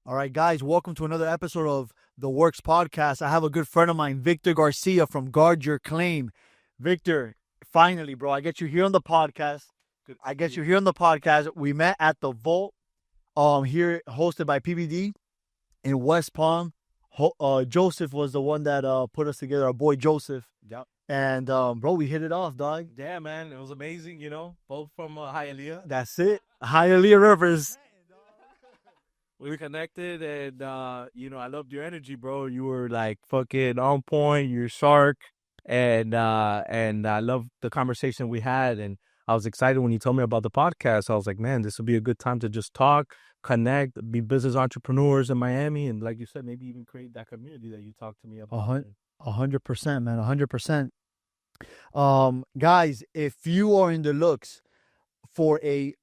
All right, guys, welcome to another episode of the Werks Podcast. I have a good friend of mine, Viktor Garcia from Guard Your Claim. Victor, finally, bro, I get you here on the podcast. Good to I see get you you. here on the podcast. We met at the Vault, here hosted by PBD in West Palm. Joseph was the one that put us together. Our boy Joseph, Yep. and bro, we hit it off, dog. Yeah, man. It was amazing, both from Hialeah. That's it. Hialeah Rivers. We were connected and, I loved your energy, bro. You were like fucking on point. You're sharp. And I loved the conversation we had. And I was excited when you told me about the podcast. I was like, man, this would be a good time to just talk, connect, be business entrepreneurs in Miami. And like you said, maybe even create that community that you talked to me A about. hun- 100%, man. 100%. Guys, if you are in the looks for a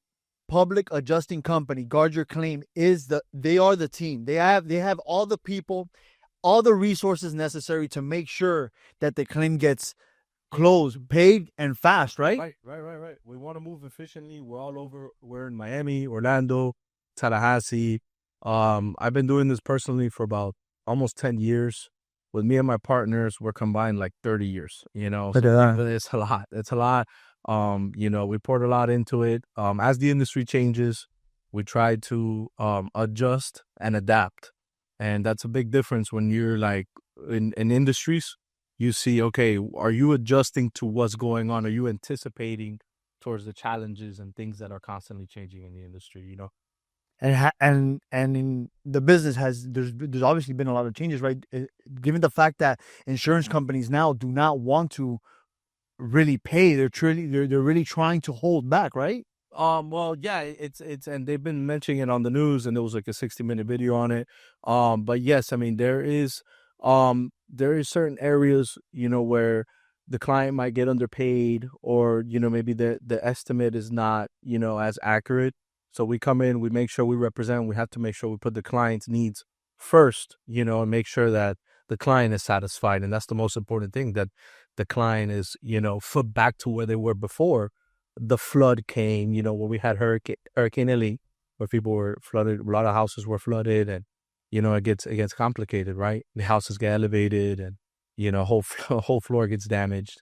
public adjusting company, Guard Your Claim they are the team. They have all the people, all the resources necessary to make sure that the claim gets closed, paid, and fast, right? Right. We want to move efficiently. We're all over. We're in Miami, Orlando, Tallahassee. I've been doing this personally for about almost 10 years. With me and my partners, we're combined like 30 years, Look at that. it's a lot. It's a lot. We poured a lot into it. As the industry changes, we try to adjust and adapt. And that's a big difference when you're like in industries. You see, okay, are you adjusting to what's going on? Are you anticipating towards the challenges and things that are constantly changing in the industry? And in the business there's obviously been a lot of changes, right? Given the fact that insurance companies now do not want to really pay, they're really trying to hold back, right? Well, yeah, and they've been mentioning it on the news, and there was like a 60-minute video on it. But yes, I mean, there is certain areas, where the client might get underpaid, or, maybe the estimate is not, as accurate. So we come in, we make sure we represent, we have to make sure we put the client's needs first, and make sure that the client is satisfied. And that's the most important thing, that the client is, foot back to where they were before the flood came, when we had Hurricane Ellie, where people were flooded, a lot of houses were flooded, and, it gets complicated, right? The houses get elevated, and, whole floor gets damaged.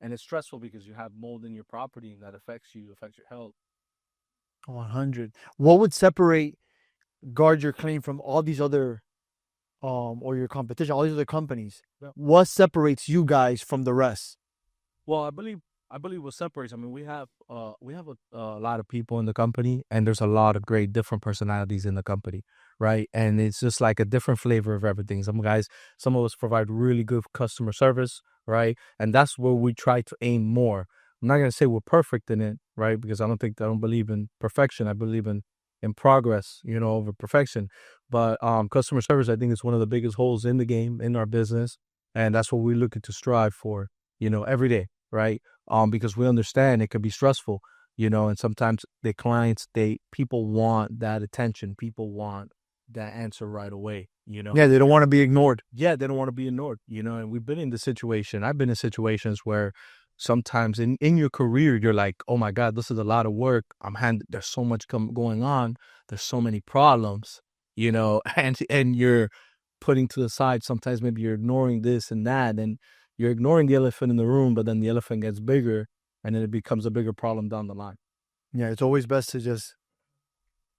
And it's stressful because you have mold in your property, and that affects your health. 100. What would separate Guard Your Claim from all these other or your competition, all these other companies? Yeah. What separates you guys from the rest? Well, I believe what separates. I mean, we have a lot of people in the company, and there's a lot of great different personalities in the company, right? And it's just like a different flavor of everything. Some of us provide really good customer service, right? And that's where we try to aim more. I'm not gonna say we're perfect in it, right? Because I don't believe in perfection. I believe in progress, over perfection. But customer service, I think, is one of the biggest holes in the game in our business, and that's what we're looking to strive for, every day, right? Because we understand it can be stressful, and sometimes the clients, people want that attention. People want that answer right away, Yeah, they don't want to be ignored. Yeah, they don't want to be ignored, and we've been in the situation. I've been in situations where sometimes in your career, you're like, oh my God, this is a lot of work. There's so much going on. There's so many problems, and you're putting to the side. Sometimes maybe you're ignoring this and that, and you're ignoring the elephant in the room, but then the elephant gets bigger, and then it becomes a bigger problem down the line. Yeah, it's always best to just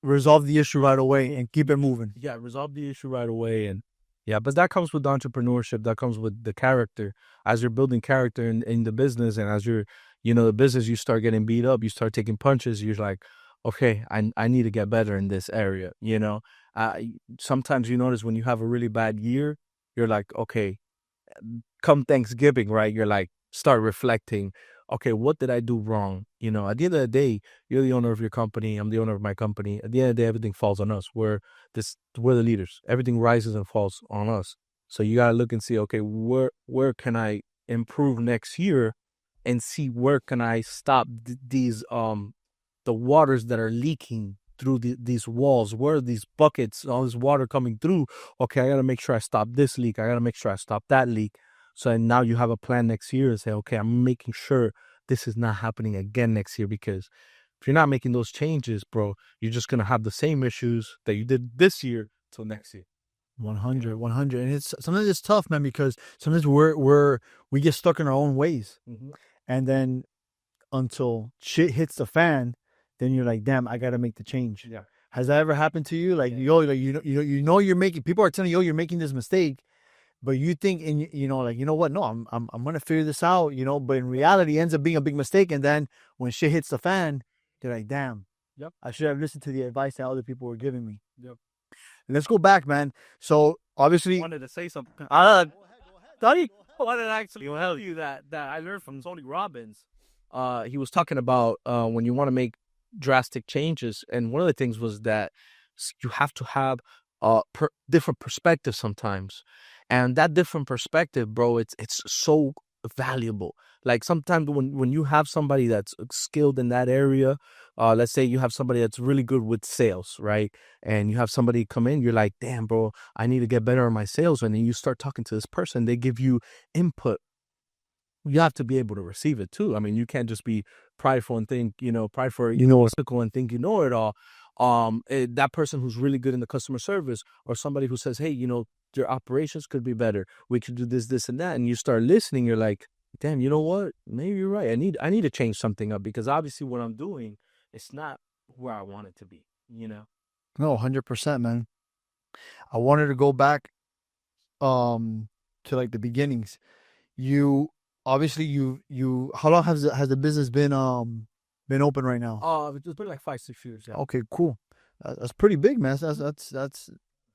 resolve the issue right away and keep it moving. Yeah, resolve the issue right away. And yeah, but that comes with entrepreneurship. That comes with the character. As you're building character in the business, and as you're, the business, you start getting beat up, you start taking punches, you're like, okay, I need to get better in this area. Sometimes you notice when you have a really bad year, you're like, okay, come Thanksgiving, right? You're like, start reflecting. Okay, what did I do wrong? At the end of the day, you're the owner of your company. I'm the owner of my company. At the end of the day, everything falls on us. We're the leaders. Everything rises and falls on us. So you gotta look and see, okay, where can I improve next year, and see where can I stop these the waters that are leaking through these walls. Where are these buckets, all this water coming through? Okay, I gotta make sure I stop this leak. I gotta make sure I stop that leak. So now you have a plan next year and say, okay, I'm making sure this is not happening again next year. Because if you're not making those changes, bro, you're just going to have the same issues that you did this year till next year. 100, 100. And it's sometimes it's tough, man, because sometimes we get stuck in our own ways. And then until shit hits the fan, then you're like, damn, I got to make the change. Yeah. Has that ever happened to you? Like, yo, like, you know, you're making, people are telling you, yo, you're making this mistake, but you think, and you know, like, you know what? No, I'm going to figure this out, you know, but in reality it ends up being a big mistake. And then when shit hits the fan, you're like, damn, I should have listened to the advice that other people were giving me. Let's go back, man. So obviously, I wanted to say something. I wanted to actually tell you that I learned from Tony Robbins. He was talking about when you want to make drastic changes, and one of the things was that you have to have different perspective sometimes, and that different perspective, bro, it's so valuable. Like sometimes when you have somebody that's skilled in that area, let's say you have somebody that's really good with sales, right? And you have somebody come in, you're like, damn, bro, I need to get better at my sales. And then you start talking to this person, they give you input. You have to be able to receive it too. I mean, you can't just be prideful and think, cynical and think you know it all. That person who's really good in the customer service, or somebody who says, hey, your operations could be better. We could do this, and that. And you start listening. You're like, damn, you know what? Maybe you're right. I need to change something up, because obviously what I'm doing, it's not where I want it to be, No, 100%, man. I wanted to go back to like the beginnings. You obviously you how long has the business been open right now? It's been like 5-6 years. Yeah. Okay, cool. That's pretty big, man. That's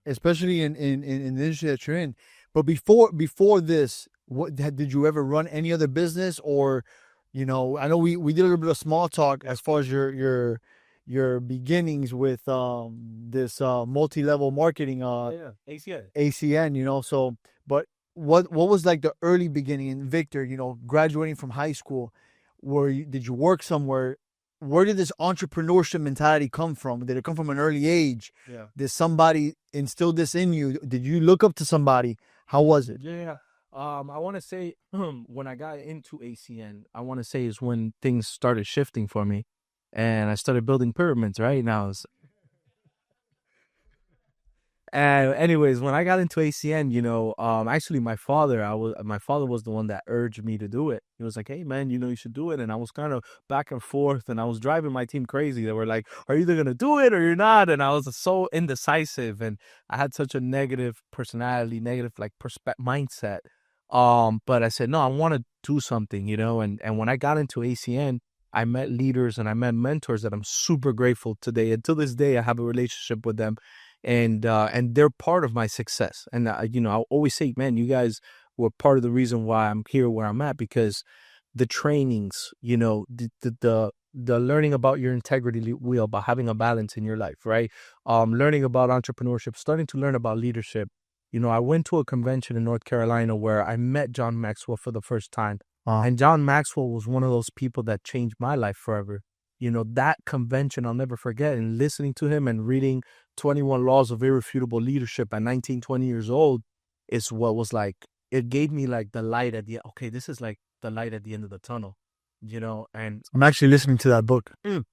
especially in the industry that you're in. But before this, what did you ever run any other business? Or I know we did a little bit of small talk as far as your beginnings with this multi-level marketing ACN, so but what was like the early beginning? And Victor, graduating from high school, did you work somewhere? Where did this entrepreneurship mentality come from? Did it come from an early age? Yeah. Did somebody instill this in you? Did you look up to somebody? How was it? Yeah. I want to say when I got into ACN, I want to say is when things started shifting for me, and I started building pyramids. Right now, anyways, when I got into ACN, actually my father was the one that urged me to do it. He was like, hey man, you should do it. And I was kind of back and forth, and I was driving my team crazy. They were like, are you either going to do it or you're not? And I was so indecisive, and I had such a negative personality, negative like mindset. But I said, no, I want to do something, and when I got into ACN, I met leaders and I met mentors that I'm super grateful today. And to this day, I have a relationship with them. And they're part of my success. And, I always say, man, you guys were part of the reason why I'm here where I'm at, because the trainings, the learning about your integrity wheel, about having a balance in your life, right? Learning about entrepreneurship, starting to learn about leadership. I went to a convention in North Carolina where I met John Maxwell for the first time. And John Maxwell was one of those people that changed my life forever. That convention, I'll never forget, and listening to him and reading 21 Laws of Irrefutable Leadership at 19, 20 years old is what was like, it gave me like the light at the, okay, this is like the light at the end of the tunnel, and I'm actually listening to that book. One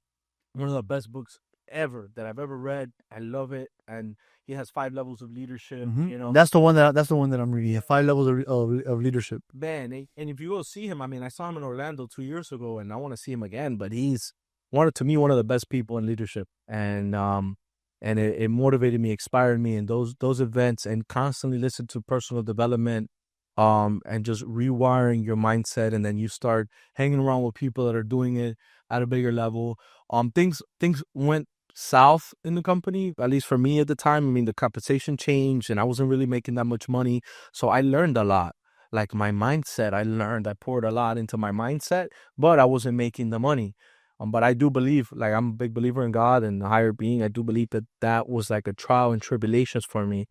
of the best books ever that I've ever read. I love it. And he has 5 levels of leadership, That's the one that I'm reading. 5 levels of leadership. Man, and if you go see him, I mean, I saw him in Orlando 2 years ago, and I want to see him again, but he's one of the best people in leadership. And it motivated me, inspired me in those events, and constantly listen to personal development, and just rewiring your mindset. And then you start hanging around with people that are doing it at a bigger level. Things went south in the company, at least for me at the time. I mean, the compensation changed and I wasn't really making that much money. So I learned a lot. Like my mindset, I poured a lot into my mindset, but I wasn't making the money. But I do believe, like, I'm a big believer in God and the higher being. I do believe that was like a trial and tribulations for me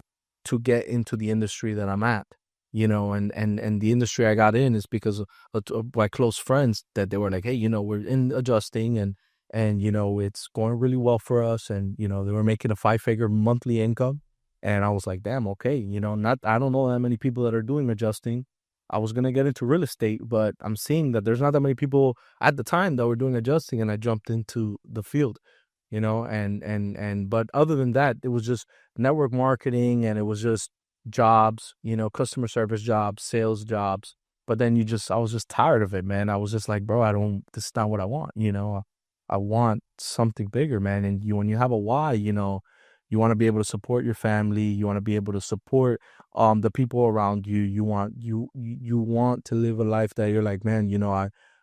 to get into the industry that I'm at, and the industry I got in is because of my close friends, that they were like, hey, we're in adjusting and it's going really well for us. And, they were making a 5-figure monthly income. And I was like, damn, okay, I don't know that many people that are doing adjusting. I was going to get into real estate, but I'm seeing that there's not that many people at the time that were doing adjusting, and I jumped into the field. but other than that, it was just network marketing, and it was just jobs, customer service jobs, sales jobs. But then I was just tired of it, man. I was just like, bro, this is not what I want, I want something bigger, man. And when you have a why, you want to be able to support your family. You want to be able to support the people around you. You want to live a life that you're like, man,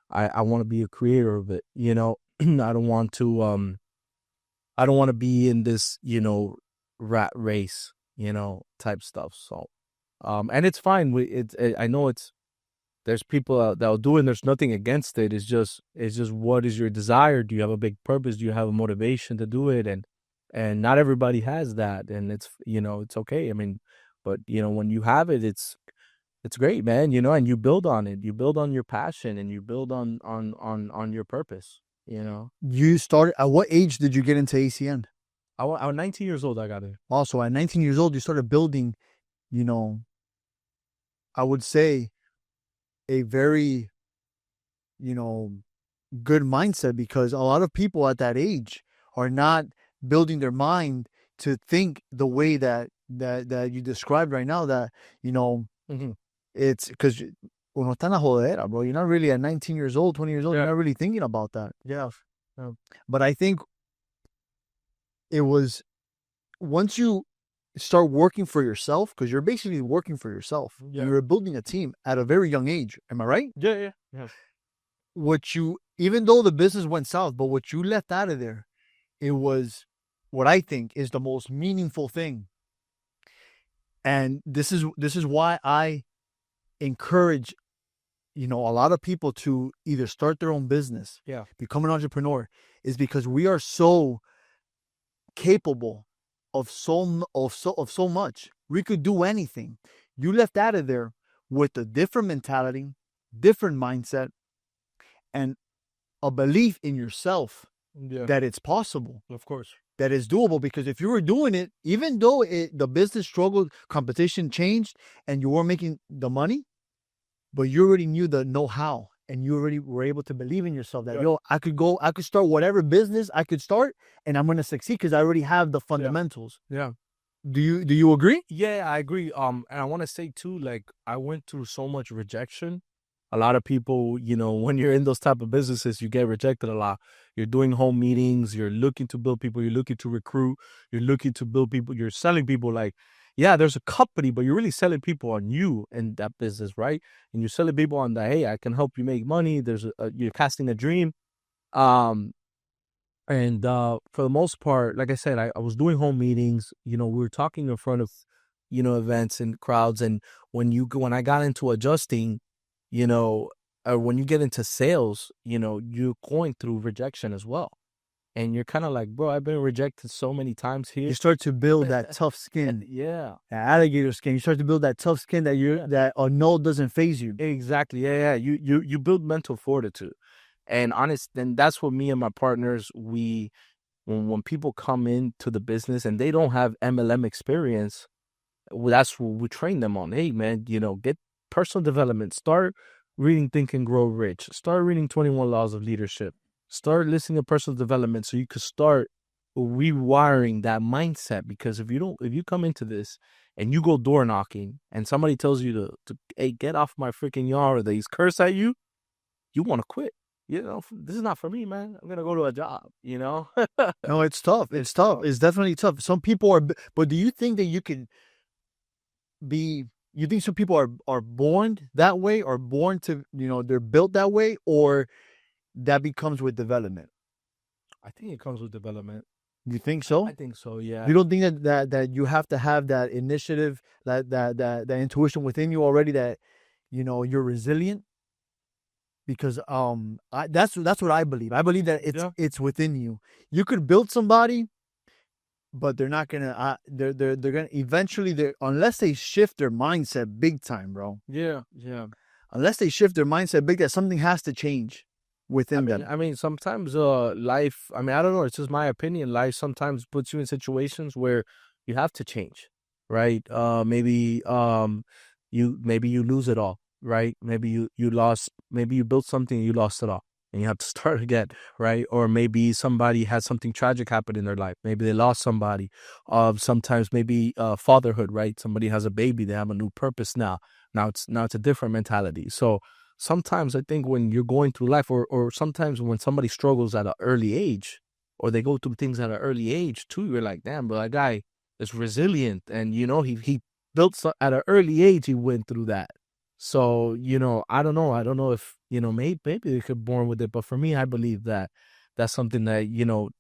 I want to be a creator of it. I don't want to be in this, rat race, type stuff. So, and it's fine. I know there's people that'll do it, and there's nothing against it. It's just what is your desire? Do you have a big purpose? Do you have a motivation to do it? And not everybody has that, and it's okay. I mean, but when you have it, it's great, man. And you build on it. You build on your passion, and you build on your purpose. You started at what age did you get into ACN? I was 19 years old. I got it. Also, at 19 years old, you started building, I would say, a very, good mindset, because a lot of people at that age are not building their mind to think the way that you described right now. That Mm-hmm. it's because uno está en la jodera, bro. You're not really at 19 years old, 20 years old. Yeah. You're not really thinking about that. Yeah. But I think it was once you start working for yourself, because you're basically working for yourself. Yeah. You're building a team at a very young age. Am I right? Yeah. Even though the business went south, but what you left out of there, it was what I think is the most meaningful thing. And this is why I encourage, a lot of people to either start their own business, become an entrepreneur, is because we are so capable of so much. We could do anything. You left out of there with a different mentality, different mindset, and a belief in yourself that it's possible. Of course. That it's doable, because if you were doing it, even though the business struggled, competition changed, and you weren't making the money, but you already knew the know-how, and you already were able to believe in yourself that, I could start whatever business I could start, and I'm going to succeed because I already have the fundamentals. Yeah. Do you agree? Yeah, I agree. And I want to say too, like, I went through so much rejection. A lot of people, when you're in those type of businesses, you get rejected a lot. You're doing home meetings. You're looking to build people. You're looking to recruit. You're looking to build people. You're selling people like, yeah, there's a company, but you're really selling people on you in that business, right? And you're selling people on that, hey, I can help you make money. You're casting a dream. And for the most part, like I said, I was doing home meetings. We were talking in front of, events and crowds. And when I got into adjusting, when you get into sales, you're going through rejection as well. And you're kind of like, bro, I've been rejected so many times here. You start to build that tough skin. Yeah. That alligator skin. You start to build that tough skin that a no doesn't phase you. Exactly. Yeah. You build mental fortitude. And then that's what me and my partners, when people come into the business and they don't have MLM experience, that's what we train them on. Hey, man, get personal development. Start reading Think and Grow Rich. Start reading 21 Laws of Leadership. Start listening to personal development so you could start rewiring that mindset. Because if you come into this and you go door knocking and somebody tells you to hey, get off my freaking yard, or they curse at you, you want to quit. This is not for me, man. I'm going to go to a job, No, it's tough. It's tough. It's definitely tough. Some people are, but do you think that you think some people are born that way, or born to, they're built that way, or that becomes with development? I think it comes with development. You think so? I think so, yeah. You don't think that you have to have that initiative, that intuition within you already, that, you're resilient? Because that's what I believe. I believe that it's within you. You could build somebody, but they're not gonna. They're gonna eventually. Unless they shift their mindset big time, bro. Yeah. Unless they shift their mindset big, that something has to change within them. I mean, sometimes life. I mean, I don't know. It's just my opinion. Life sometimes puts you in situations where you have to change, right? Maybe you lose it all, right? Maybe you lost. Maybe you built something and you lost it all. and you have to start again, right? Or maybe somebody has something tragic happen in their life. Maybe they lost somebody. Sometimes maybe fatherhood, right? Somebody has a baby, they have a new purpose now. Now it's a different mentality. So sometimes I think when you're going through life, or sometimes when somebody struggles at an early age, or they go through things at an early age too, you're like, damn, but that guy is resilient, and he built at an early age. He went through that. So, I don't know. I don't know if, maybe they could born with it. But for me, I believe that that's something that,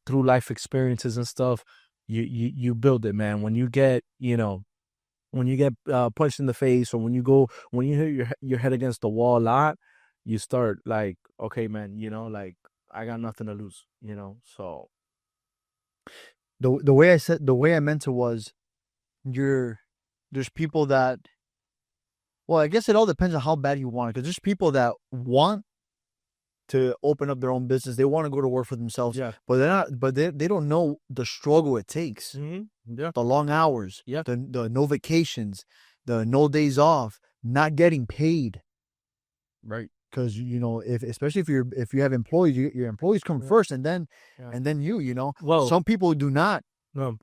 through life experiences and stuff, you build it, man. When you get, punched in the face, or when you hit your head against the wall a lot, you start like, okay, man, like I got nothing to lose, so. The way I meant it was, there's people that, well, I guess it all depends on how bad you want it. Because there's people that want to open up their own business. They want to go to work for themselves. Yeah. But they're not. But they don't know the struggle it takes. Yeah. The long hours. Yeah. The no vacations. The no days off. Not getting paid. Right. Because especially if you have employees, your employees come first, and then you. Well, some people do not. No.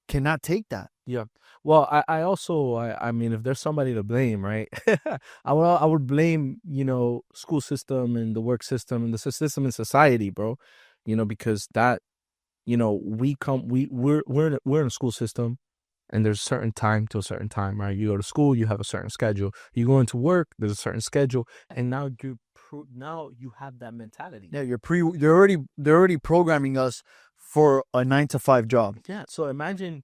Cannot take that. Yeah. Well, I also, I mean, if there's somebody to blame, right? I would blame, school system and the work system and the system in society, bro. Because that, we're in a school system, and there's a certain time to a certain time, right? You go to school, you have a certain schedule. You go into work, there's a certain schedule, and now you have that mentality. Yeah, they're already programming us for a 9-to-5 job. Yeah. So imagine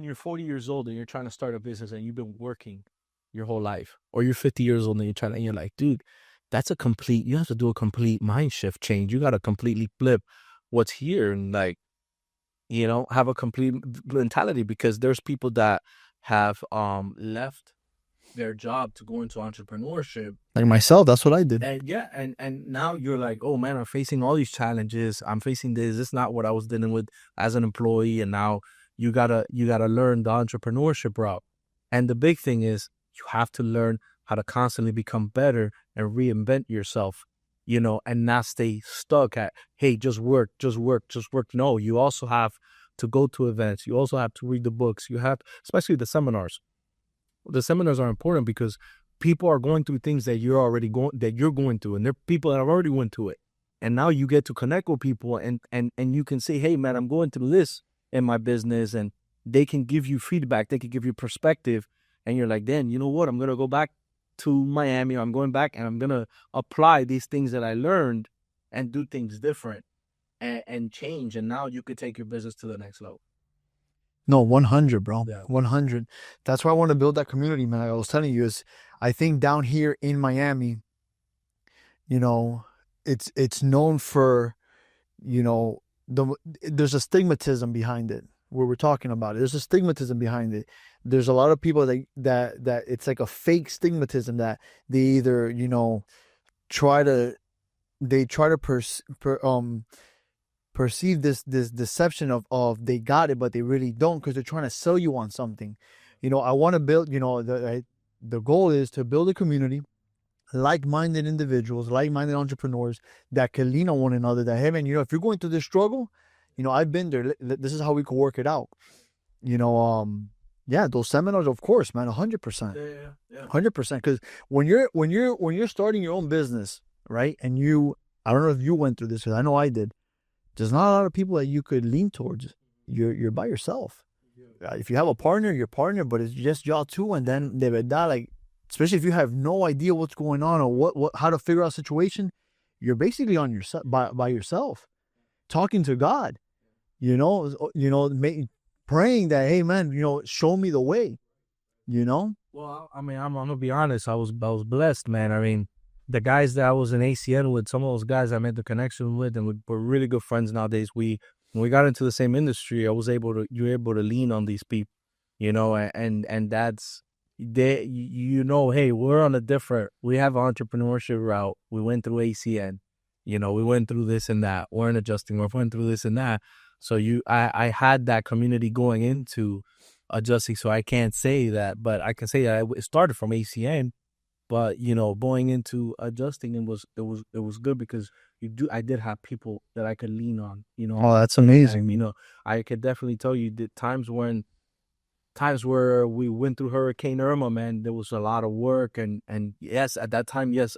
you're 40 years old and you're trying to start a business, and you've been working your whole life, or you're 50 years old and you're like, dude, you have to do a complete mind shift change. You got to completely flip what's here, and like, have a complete mentality, because there's people that have left their job to go into entrepreneurship. Like myself, that's what I did. And yeah, and now you're like, oh man, I'm facing all these challenges. I'm facing this. It's not what I was dealing with as an employee, and now you gotta learn the entrepreneurship route. And the big thing is, you have to learn how to constantly become better and reinvent yourself, and not stay stuck at, hey, just work. No, you also have to go to events. You also have to read the books. You have, especially the seminars. The seminars are important because people are going through things that you're going through, and there are people that have already went through it. And now you get to connect with people, and you can say, hey man, I'm going through this in my business, and they can give you feedback, they can give you perspective, and you're like, then you know what, I'm gonna go back to Miami, or I'm going back and I'm gonna apply these things that I learned and do things different and change, and now you could take your business to the next level. No, 100, bro. Yeah. 100. That's why I want to build that community, man. I was telling you, I think down here in Miami, it's known for, there's a stigmatism behind it. Where we're talking about it, there's a stigmatism behind it. There's a lot of people that it's like a fake stigmatism, that they either try to perceive this deception of they got it, but they really don't, because they're trying to sell you on something. I want to build, the goal is to build a community, like-minded individuals, like-minded entrepreneurs that can lean on one another, that, hey man, if you're going through this struggle, I've been there. This is how we can work it out. Yeah, those seminars, of course, man, 100%. Yeah. 100%. Because when you're starting your own business, right? And I don't know if you went through this, because I know I did. There's not a lot of people that you could lean towards. You're by yourself. If you have a partner, your partner, but it's just y'all two, and then de verdad, like, especially if you have no idea what's going on, or how to figure out a situation, you're basically on yourself, by yourself, talking to God. Praying that, hey man, show me the way. Well, I mean, I'm gonna be honest. I was blessed, man. I mean, the guys that I was in ACN with, some of those guys I made the connection with, and we're really good friends nowadays. When we got into the same industry, you're able to lean on these people, and that's, hey, we're on we have an entrepreneurship route. We went through ACN, we went through this and that. We're in adjusting, we went through this and that. So I had that community going into adjusting, so I can't say that, but I can say that it started from ACN, But going into adjusting, it was good because I did have people that I could lean on. Oh, that's amazing. I could definitely tell you the times where we went through Hurricane Irma, man, there was a lot of work, and yes, at that time, yes,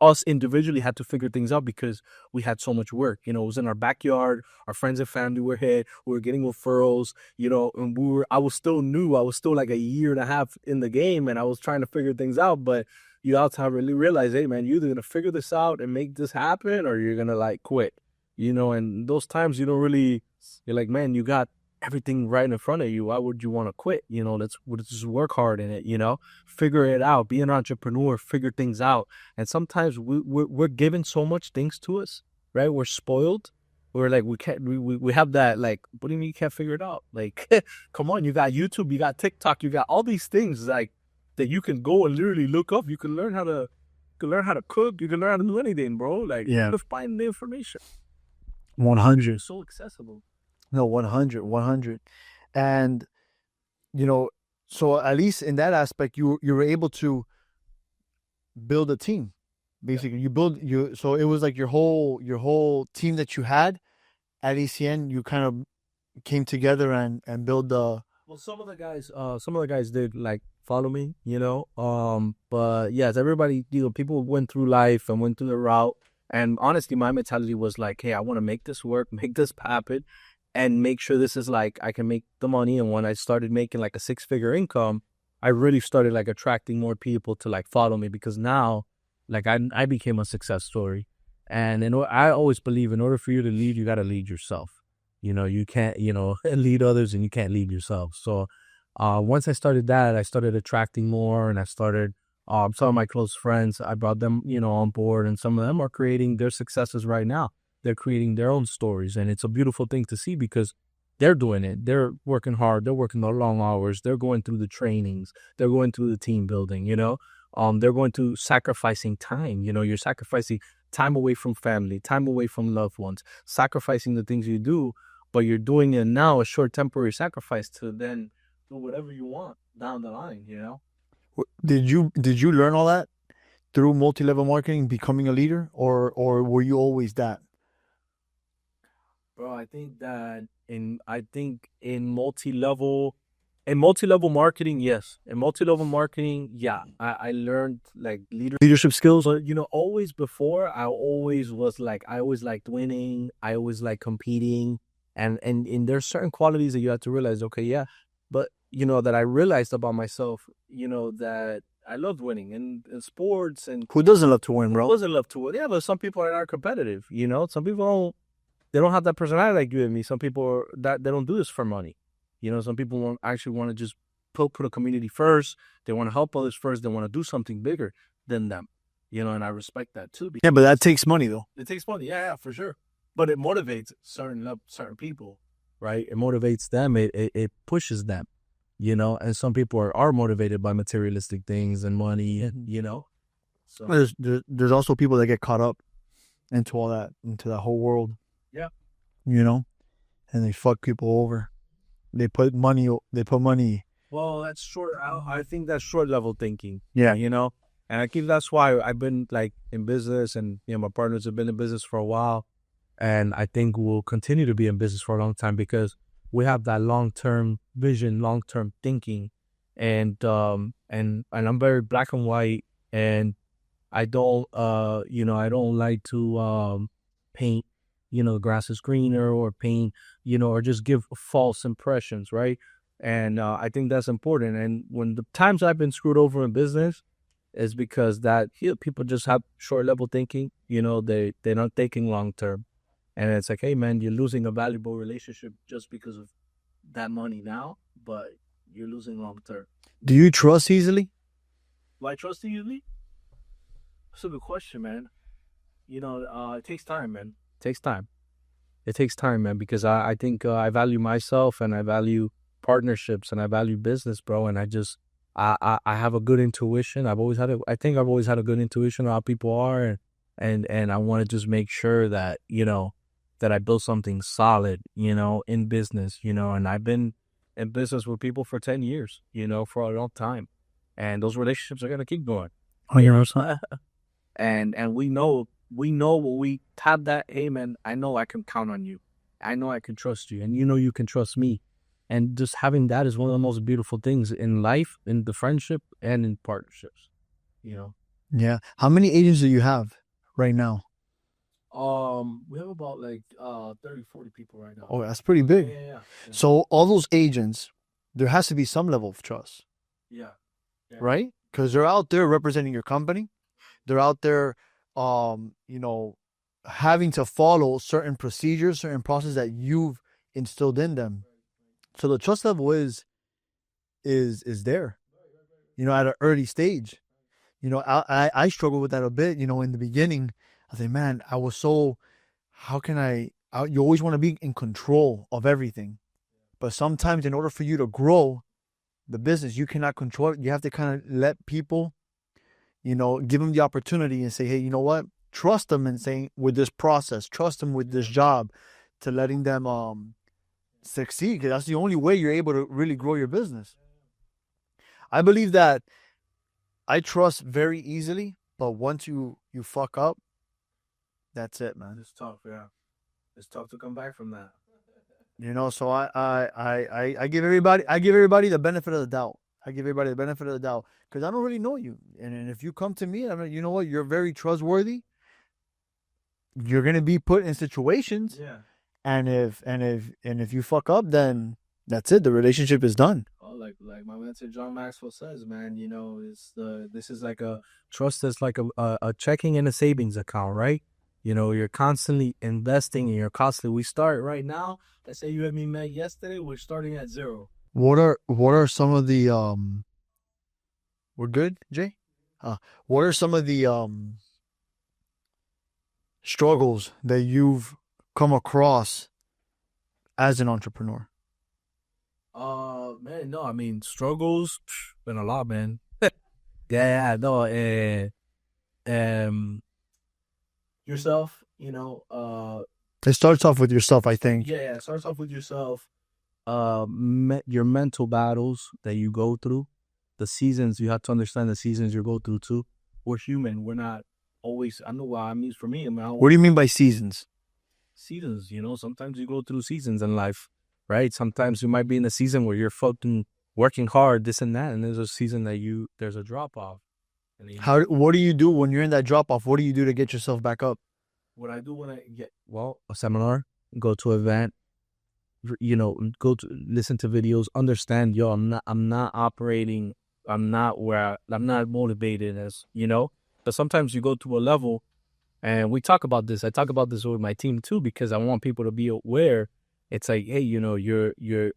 us individually had to figure things out because we had so much work. It was in our backyard. Our friends and family were hit. We were getting referrals. And I was still new. I was still like a year and a half in the game, and I was trying to figure things out. But you also really realize, hey, man, you're either gonna figure this out and make this happen, or you're gonna like quit. And those times you don't really. You're like, man, you got everything right in front of you. Why would you want to quit? Let's just work hard in it, figure it out, be an entrepreneur, figure things out. And sometimes we're given so much things to us, right? We're spoiled. We're like, we have that, like, what do you mean you can't figure it out? Like, come on, you got YouTube, you got TikTok, you got all these things like that you can go and literally look up. You can learn how to cook. You can learn how to do anything, bro. Like, just find the information. 100. It's so accessible. No, 100. And, so at least in that aspect, you were able to build a team. Basically, so it was like your whole team that you had at ECN, you kind of came together and build the. Well, some of the guys did like follow me, but yes, everybody, people went through life and went through the route. And honestly, my mentality was like, hey, I want to make this work, make this happen, and make sure this is like, I can make the money. And when I started making like a 6-figure income, I really started like attracting more people to like follow me, because now like I became a success story. And I always believe in order for you to lead, you got to lead yourself. You can't, lead others and you can't lead yourself. So once I started that, I started attracting more, and I started some of my close friends, I brought them, on board, and some of them are creating their successes right now. They're creating their own stories, and it's a beautiful thing to see because they're doing it. They're working hard. They're working the long hours. They're going through the trainings. They're going through the team building, they're going to sacrificing time. You're sacrificing time away from family, time away from loved ones, sacrificing the things you do, but you're doing it now, a short temporary sacrifice to then do whatever you want down the line, Did you learn all that through multi-level marketing, becoming a leader, or were you always that? Bro, I think in multi-level marketing, yes. In multi-level marketing, yeah. I learned like leadership skills. But always before, I always liked winning. I always liked competing. And there's certain qualities that you have to realize, okay, yeah. But that I realized about myself, that I loved winning in sports. And who doesn't love to win, bro? Who doesn't love to win? Yeah, but some people are not competitive. Some people they don't have that personality like you and me. Some people they don't do this for money. Some people actually want to just put a community first. They want to help others first. They want to do something bigger than them. And I respect that too. Yeah, but that takes money though. It takes money. Yeah, for sure. But it motivates certain people, right? It motivates them. It pushes them. And some people are motivated by materialistic things and money, and So there's also people that get caught up into all that, into that whole world. Yeah. And they fuck people over. They put money. Well, that's short. I think that's short level thinking. Yeah. And I think that's why I've been like in business, and my partners have been in business for a while, and I think we'll continue to be in business for a long time because we have that long-term vision, long-term thinking, and I'm very black and white, and I don't I don't like to paint the grass is greener, or paint or just give false impressions, right? And I think that's important. And when the times I've been screwed over in business is because that people just have short level thinking, they're not thinking long term. And it's like, hey, man, you're losing a valuable relationship just because of that money now, but you're losing long term. Do you trust easily? Do I trust easily? That's a good question, man. It takes time, man. It takes time, man, because I think I value myself, and I value partnerships, and I value business, bro. And I have a good intuition. I think I've always had a good intuition of how people are, and I want to just make sure that, that I build something solid, in business, and I've been in business with people for 10 years, for a long time. And those relationships are going to keep going. And we know when we have that, hey man, I know I can count on you. I know I can trust you, and you know you can trust me. And just having that is one of the most beautiful things in life, in the friendship, and in partnerships. You know. Yeah. How many agents do you have right now? We have about like 30, 40 people right now. Oh, that's pretty big. Yeah. So all those agents, there has to be some level of trust, Yeah. right? Because they're out there representing your company. They're out there, you know, having to follow certain procedures, certain processes that you've instilled in them. So the trust level is there, you know, at an early stage. You know, I struggle with that a bit. You know, in the beginning, I say, man, I was so, how can you always want to be in control of everything. But sometimes in order for you to grow the business, you cannot control it. You have to kind of let people, you know, give them the opportunity and say, hey, you know what? Trust them and saying with this process, trust them with this job, to letting them succeed. Because that's the only way you're able to really grow your business. I believe that I trust very easily, but once you fuck up, that's it, man. It's tough, yeah. It's tough to come back from that. You know, so I give everybody the benefit of the doubt. I give everybody the benefit of the doubt because I don't really know you. And if you come to me, I mean, you know what, you're very trustworthy. You're gonna be put in situations, Yeah. And if you fuck up, then that's it. The relationship is done. Oh, like my mentor John Maxwell says, man, you know, this is like a trust is like a checking and a savings account, right? You know, you're constantly investing and you're constantly. We start right now. Let's say you and me met yesterday. We're starting at zero. What are some of the We're good, Jay? What are some of the struggles that you've come across as an entrepreneur? Man, no, I mean struggles been a lot, man. Yeah, no, yourself, you know, It starts off with yourself, I think. Yeah, it starts off with yourself. Your mental battles that you go through, the seasons, you have to understand the seasons you go through too. We're human. We're not always, I know what I mean for me. What do you mean by seasons? Seasons, you know, sometimes you go through seasons in life, right? Sometimes you might be in a season where you're fucking working hard, this and that, and there's a season that there's a drop off. What do you do when you're in that drop off? What do you do to get yourself back up? What I do when I get, a seminar, go to an event, you know, go to listen to videos, understand, I'm not operating, I'm not motivated as, you know, but sometimes you go to a level, and we talk about this. I talk about this with my team too, because I want people to be aware. It's like, hey, you know, you're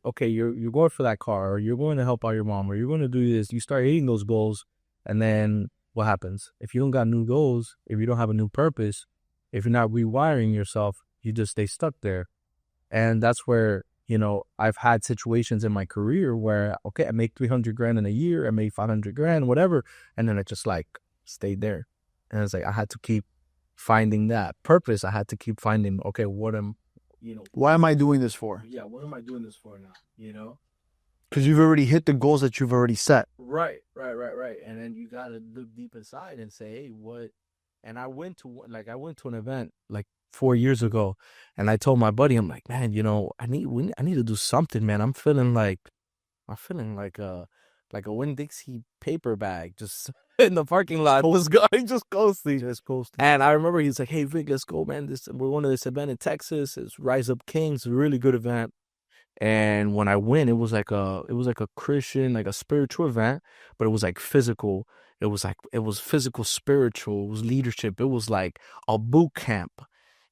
okay, you're going for that car, or you're going to help out your mom, or you're going to do this. You start hitting those goals, and then what happens? If you don't got new goals, if you don't have a new purpose, if you're not rewiring yourself, you just stay stuck there. And that's where, you know, I've had situations in my career where, okay, I make 300 grand in a year, I make 500 grand, whatever. And then I just like stayed there. And it's like, I had to keep finding that purpose. I had to keep finding, okay, why am I doing this for? Yeah, what am I doing this for now? You know? Because you've already hit the goals that you've already set. Right. And then you got to look deep inside and say, hey, what? And I went to an event like 4 years ago, and I told my buddy, I'm like, man, you know, I need to do something, man. I'm feeling like a Winn-Dixie paper bag just in the parking lot. Was going just coasting. And I remember he's like, hey Vic, let's go, man. We're going to this event in Texas. It's Rise Up Kings, a really good event. And when I went, it was like a Christian, like a spiritual event, but it was like physical. It was physical, spiritual. It was leadership. It was like a boot camp.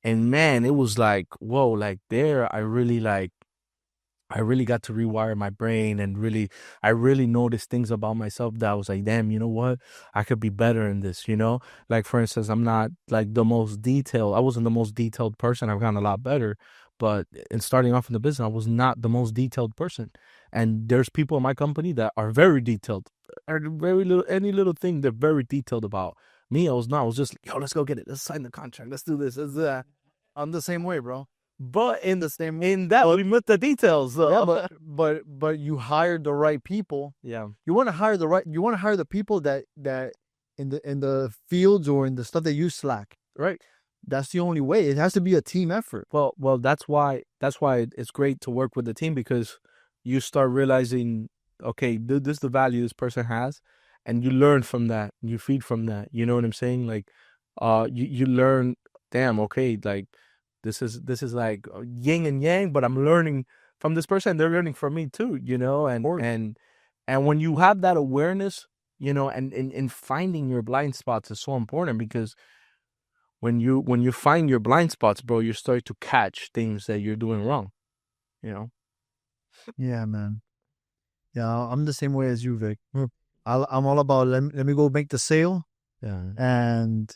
And man, it was like, whoa, like there, I really got to rewire my brain, and I really noticed things about myself that I was like, damn, you know what? I could be better in this, you know? Like, for instance, I'm not like the most detailed. I wasn't the most detailed person. I've gotten a lot better. But in starting off in the business, I was not the most detailed person. And there's people in my company that are very detailed. Any little thing they're very detailed about. Me, I was not. I was just, yo, let's go get it. Let's sign the contract. Let's do this. Let's do that. I'm the same way, bro. But in that, we met the details. Yeah, but you hired the right people. Yeah. You want to hire the people that in the fields or in the stuff that you slack. Right. That's the only way. It has to be a team effort. Well, that's why it's great to work with the team, because you start realizing, okay, this is the value this person has, and you learn from that. You feed from that. You know what I'm saying? Like, you learn. Damn, okay, like this is like yin and yang, but I'm learning from this person. They're learning from me too. You know, and when you have that awareness, you know, and finding your blind spots is so important, because when you find your blind spots, bro, you start to catch things that you're doing wrong, you know? Yeah, man. Yeah, I'm the same way as you, Vic. I'm all about let me go make the sale, and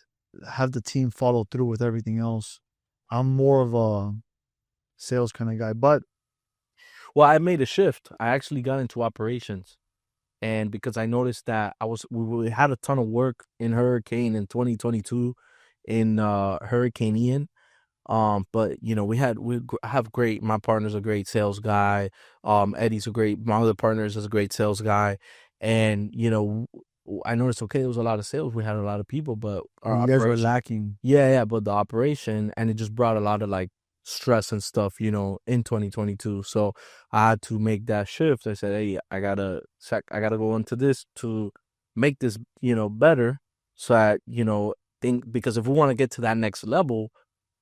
have the team follow through with everything else. I'm more of a sales kind of guy, but well, I made a shift. I actually got into operations, and because I noticed that we had a ton of work in Hurricane in 2022, in Hurricane Ian. But you know, I have great. My partner's a great sales guy. Eddie's my other partner is a great sales guy, and you know, I noticed, okay, there was a lot of sales. We had a lot of people, but you guys were lacking. Yeah, but the operation, and it just brought a lot of like stress and stuff, you know, in 2022. So I had to make that shift. I said, hey, I gotta go into this to make this, you know, better. So that, you know, because if we want to get to that next level,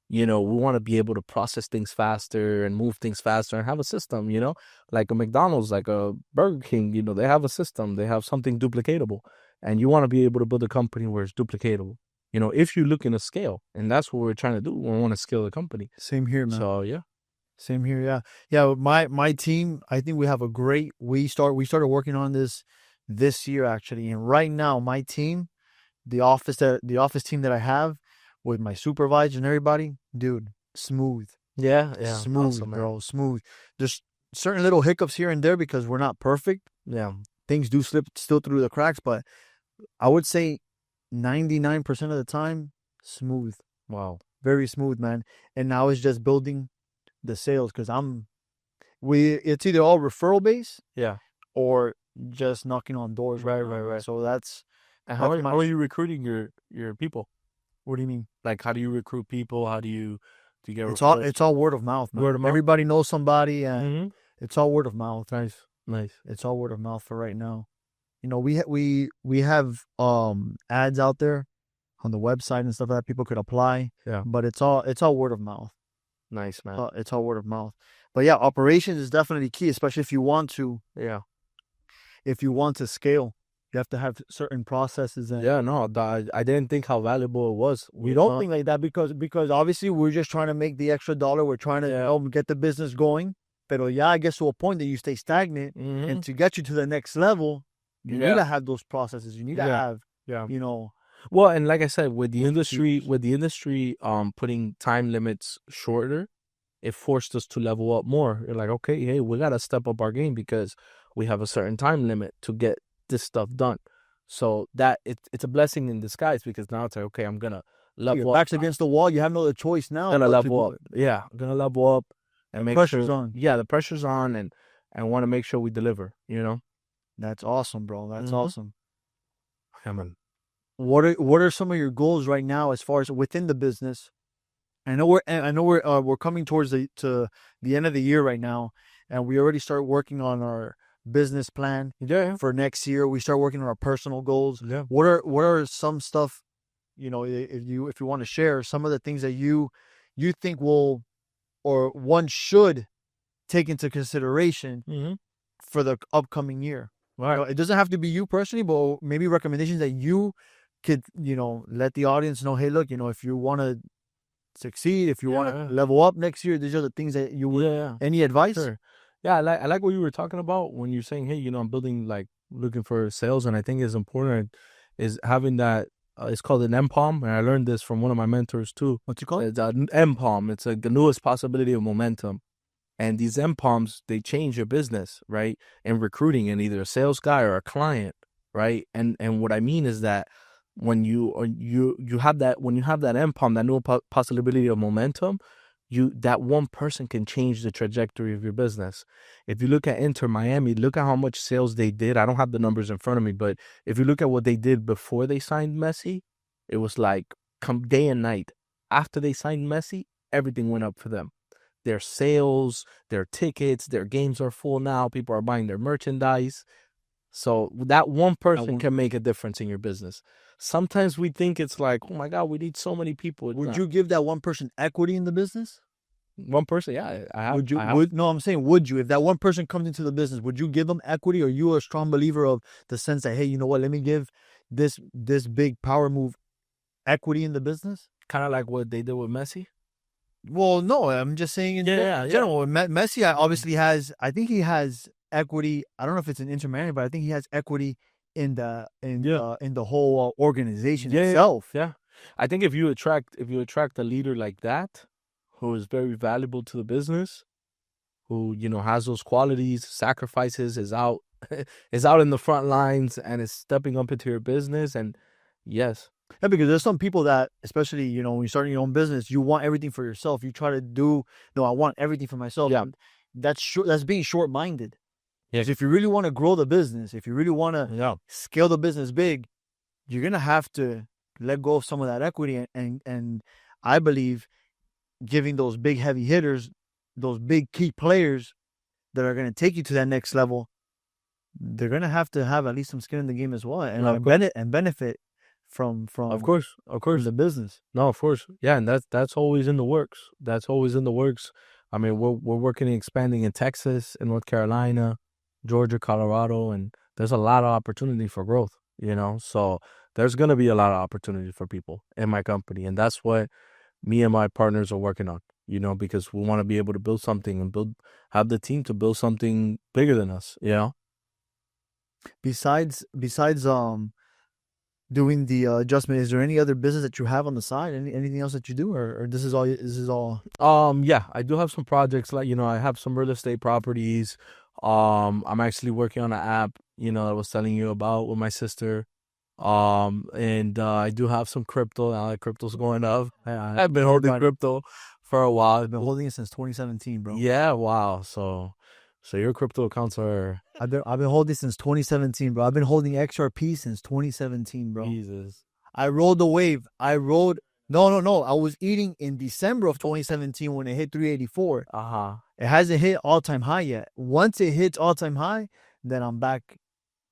you know, we want to be able to process things faster and move things faster and have a system, you know, like a McDonald's, like a Burger King, you know, they have a system, they have something duplicatable, and you want to be able to build a company where it's duplicatable, you know, if you're looking to scale. And that's what we're trying to do. We want to scale the company. Same here, man. So, yeah. Same here. Yeah. Yeah. My team, I think we have we started working on this year, actually. And right now, my team, the office team that I have, with my supervisor and everybody, dude, smooth. Yeah. Smooth, awesome, bro. Smooth. There's certain little hiccups here and there because we're not perfect. Yeah. Things do slip still through the cracks, but I would say 99% of the time, smooth. Wow. Very smooth, man. And now it's just building the sales, because it's either all referral based, yeah, or just knocking on doors. Right. So that's how are you recruiting your people? What do you mean? Like, how do you recruit people? How do you get it's all word of mouth, man. Word of mouth? Everybody knows somebody, and it's all word of mouth. Nice. It's all word of mouth for right now. You know, we have ads out there on the website and stuff that people could apply. Yeah. But it's all word of mouth. Nice, man. It's all word of mouth. But yeah, operations is definitely key, especially if you want to. Yeah. If you want to scale, you have to have certain processes. And yeah, no, I didn't think how valuable it was. We don't think like that because obviously we're just trying to make the extra dollar. We're trying to get the business going. But I guess to a point that you stay stagnant, and to get you to the next level, you need to have those processes. You need to have, you know. Well, and like I said, with the industry putting time limits shorter, it forced us to level up more. You're like, okay, hey, we gotta step up our game because we have a certain time limit to get this stuff done. So that it's a blessing in disguise, because now it's like, okay, I'm gonna level up. Back's against the wall. You have no other choice now. I'm gonna level up. Yeah, I'm gonna level up and make pressure's on. Yeah, the pressure's on, and want to make sure we deliver. You know. That's awesome, bro. That's awesome. Yeah, man. What are some of your goals right now as far as within the business? I know we're coming towards the end of the year right now, and we already start working on our business plan for next year. We start working on our personal goals. Yeah. What are some stuff, you know, if you want to share some of the things that you think will, or one should take into consideration for the upcoming year? Right. You know, it doesn't have to be you personally, but maybe recommendations that you could, you know, let the audience know, hey, look, you know, if you want to succeed, if you want to level up next year, these are the things that you would, any advice? Sure. Yeah, I like what you were talking about when you're saying, hey, you know, I'm building, like, looking for sales, and I think it's important is having that, it's called an MPOM, and I learned this from one of my mentors too. What's it called? It's an MPOM. It's the newest possibility of momentum. And these MPOMs, they change your business, right? And recruiting in either a sales guy or a client, right? And what I mean is that when you have that MPOM, that new possibility of momentum, that one person can change the trajectory of your business. If you look at Inter Miami, look at how much sales they did. I don't have the numbers in front of me, but if you look at what they did before they signed Messi, it was like come day and night. After they signed Messi, everything went up for them. Their sales, their tickets, their games are full now. People are buying their merchandise. So that one person can make a difference in your business. Sometimes we think it's like, oh my God, we need so many people. Would you give that one person equity in the business? One person, yeah. I have. No, I'm saying, would you? If that one person comes into the business, would you give them equity? Or are you a strong believer of the sense that, hey, you know what? Let me give this big power move equity in the business? Kind of like what they did with Messi? Well, no, I'm just saying in general. Messi obviously has, I think he has equity. I don't know if it's an Inter Miami, but I think he has equity in the whole organization itself. Yeah. I think if you attract a leader like that, who is very valuable to the business, who, you know, has those qualities, sacrifices, is out in the front lines and is stepping up into your business, and yes. Yeah, because there's some people that, especially, you know, when you're starting your own business, you want everything for yourself. You try to do, no, I want everything for myself. Yeah. That's being short-minded. Yeah. So if you really want to grow the business, if you really want to scale the business big, you're going to have to let go of some of that equity. And I believe giving those big heavy hitters, those big key players that are going to take you to that next level, they're going to have at least some skin in the game as well, and benefit from of course the business. No, of course. Yeah, and that's always in the works. I mean, we're working and expanding in Texas, in North Carolina, Georgia, Colorado, and there's a lot of opportunity for growth, you know? So there's going to be a lot of opportunity for people in my company, and that's what me and my partners are working on, you know, because we want to be able to build something and have the team to build something bigger than us, you know? Besides doing the adjustment, is there any other business that you have on the side? Anything else that you do, or this is all? Yeah, I do have some projects, like, you know, I have some real estate properties. I'm actually working on an app, you know, I was telling you about with my sister. And I do have some crypto. Now that crypto's going up. I've been holding crypto for a while. I've been holding it since 2017, bro. Yeah, wow. So your crypto accounts are... I've been holding it since 2017, bro. I've been holding XRP since 2017, bro. Jesus. I rode the wave. No. I was eating in December of 2017 when it hit 384. It hasn't hit all-time high yet. Once it hits all-time high, then I'm back.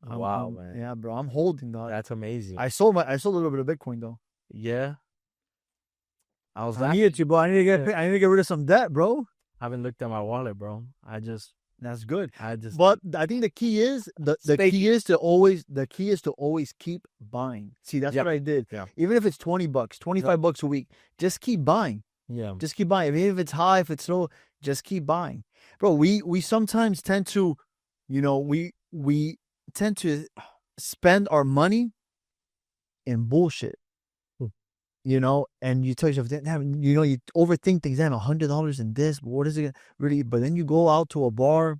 Wow, man. Yeah, bro. I'm holding, dog. That's amazing. I sold a little bit of Bitcoin, though. Yeah. I need to, bro. I need to get rid of some debt, bro. I haven't looked at my wallet, bro. That's good. But I think the key is to always keep buying. See, that's what I did. Yeah. Even if it's $20, $25 a week, just keep buying. Yeah. Just keep buying. Even if it's high, if it's low, just keep buying. Bro, we sometimes tend to, you know, we tend to spend our money in bullshit. You know, and you tell yourself, you know, you overthink things. Damn, $100 in this, but what is it really? But then you go out to a bar, or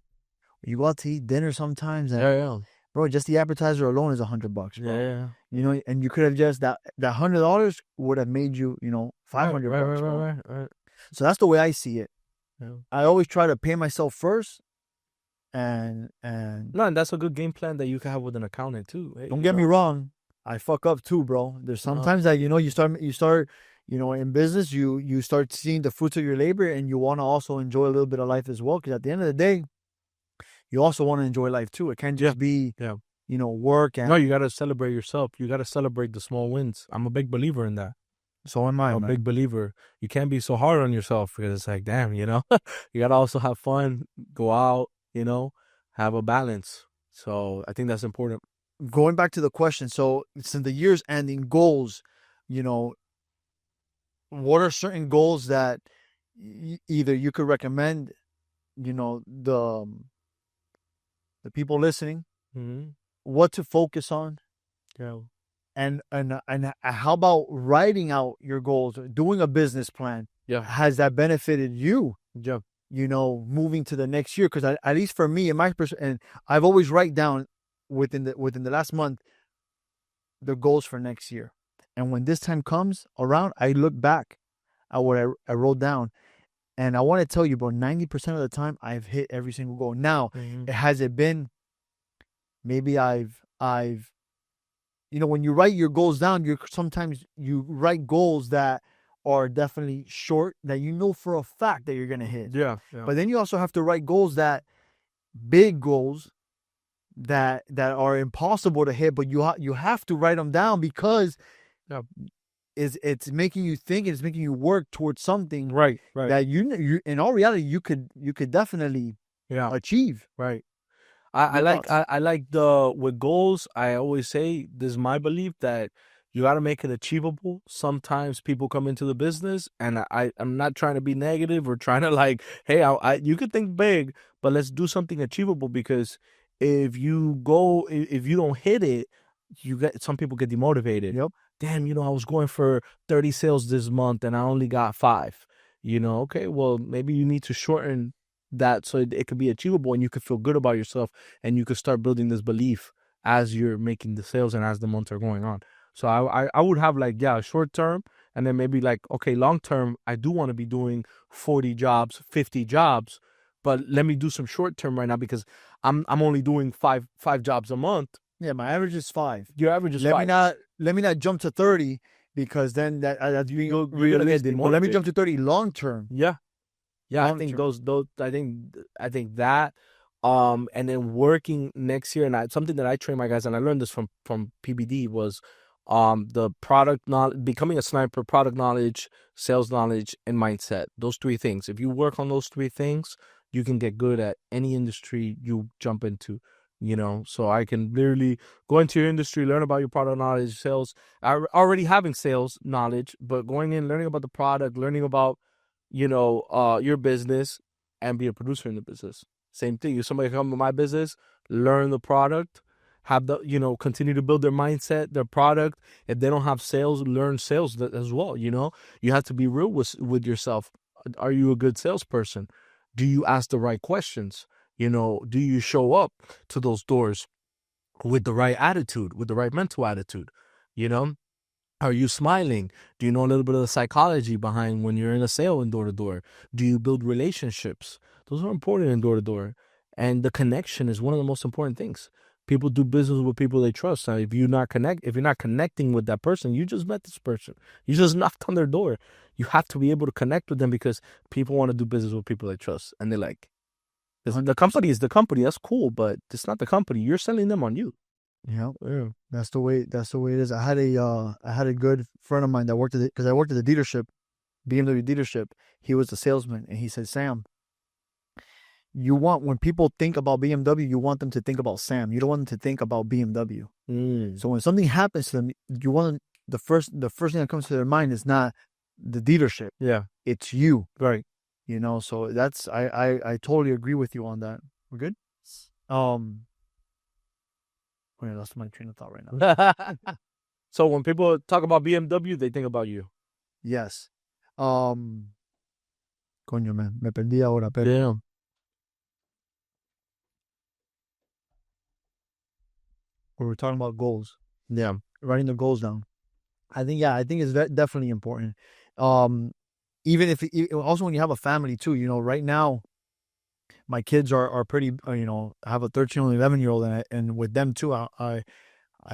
you go out to eat dinner sometimes, and bro, just the appetizer alone is $100, bro. Yeah. You know, and you could have just that $100 would have made you, you know, $500. Right. So that's the way I see it. Yeah. I always try to pay myself first, and that's a good game plan that you can have with an accountant too. Don't get me wrong. I fuck up too, bro. There's sometimes that, you know, you start, you know, in business, you start seeing the fruits of your labor, and you want to also enjoy a little bit of life as well. Because at the end of the day, you also want to enjoy life too. It can't just be, you know, work. And no, you got to celebrate yourself. You got to celebrate the small wins. I'm a big believer in that. So am I. I'm a big believer. You can't be so hard on yourself, because it's like, damn, you know, you got to also have fun, go out, you know, have a balance. So I think that's important. Going back to the question, so since the year's ending, goals, you know, what are certain goals that either you could recommend, you know, the people listening, what to focus on? Yeah. And how about writing out your goals, doing a business plan? Yeah. Has that benefited you? Yeah. You know, moving to the next year? Because at least for me, in my and I've always write down within the last month the goals for next year, and when this time comes around, I look back at what I wrote down, And I want to tell you, bro, 90% of the time I've hit every single goal. Now, has it been, maybe I've, when you write your goals down, sometimes you write goals that are definitely short, that you know for a fact that you're going to hit. Yeah. But then you also have to write goals big goals that are impossible to hit, but you have to write them down because it's making you think, it's making you work towards something Right. that you in all reality you could definitely achieve. Right. I like with goals, I always say, this is my belief, that you got to make it achievable. Sometimes people come into the business, and I'm not trying to be negative or trying to like, hey, you could think big, but let's do something achievable, because if you don't hit it, some people get demotivated. Yep. Damn, I was going for 30 sales this month and I only got 5. Okay, well, maybe you need to shorten that so it could be achievable and you could feel good about yourself, and you could start building this belief as you're making the sales and as the months are going on. So I would have short term, and then maybe okay, long term, I do want to be doing 40 jobs, 50 jobs, but let me do some short term right now, because I'm only doing five jobs a month. Yeah, my average is 5. Your average is 5. Let me not jump to 30, because then that's you're realistic. But let me jump to 30 long term. Yeah. I think those I think that and then working next year, and something that I train my guys, and I learned this from PBD, was the product knowledge, becoming a sniper, product knowledge, sales knowledge, and mindset. Those 3 things. If you work on those 3 things, you can get good at any industry you jump into. So I can literally go into your industry, learn about your product knowledge, sales. Already having sales knowledge, but going in, learning about the product, learning about your business, and be a producer in the business. Same thing. If somebody come to my business, learn the product, have continue to build their mindset, their product. If they don't have sales, learn sales as well. You have to be real with yourself. Are you a good salesperson? Do you ask the right questions? Do you show up to those doors with the right attitude, with the right mental attitude? Are you smiling? Do you know a little bit of the psychology behind when you're in a sale in door-to-door? Do you build relationships? Those are important in door-to-door. And the connection is one of the most important things. People do business with people they trust. Now, if you're not connecting with that person, you just met this person. You just knocked on their door. You have to be able to connect with them, because people want to do business with people they trust. And they're like, the company is the company. That's cool, but it's not the company. You're selling them on you. Yeah, that's the way it is. I had a good friend of mine that worked because I worked at the dealership, BMW dealership. He was a salesman, and he said, Sam, when people think about BMW, you want them to think about Sam. You don't want them to think about BMW. So when something happens to them, you want the first thing that comes to their mind is not the dealership. Yeah, it's you. Right. So that's I totally agree with you on that. We're good. Wait, that's my train of thought right now. So when people talk about BMW, they think about you. Yes. Coño, man, me perdí ahora, pero. Yeah. We were talking about goals. Yeah. Writing the goals down. I think it's definitely important. Even if also when you have a family too, right now, my kids are pretty, I have a 13 and 11-year-old, and with them too, I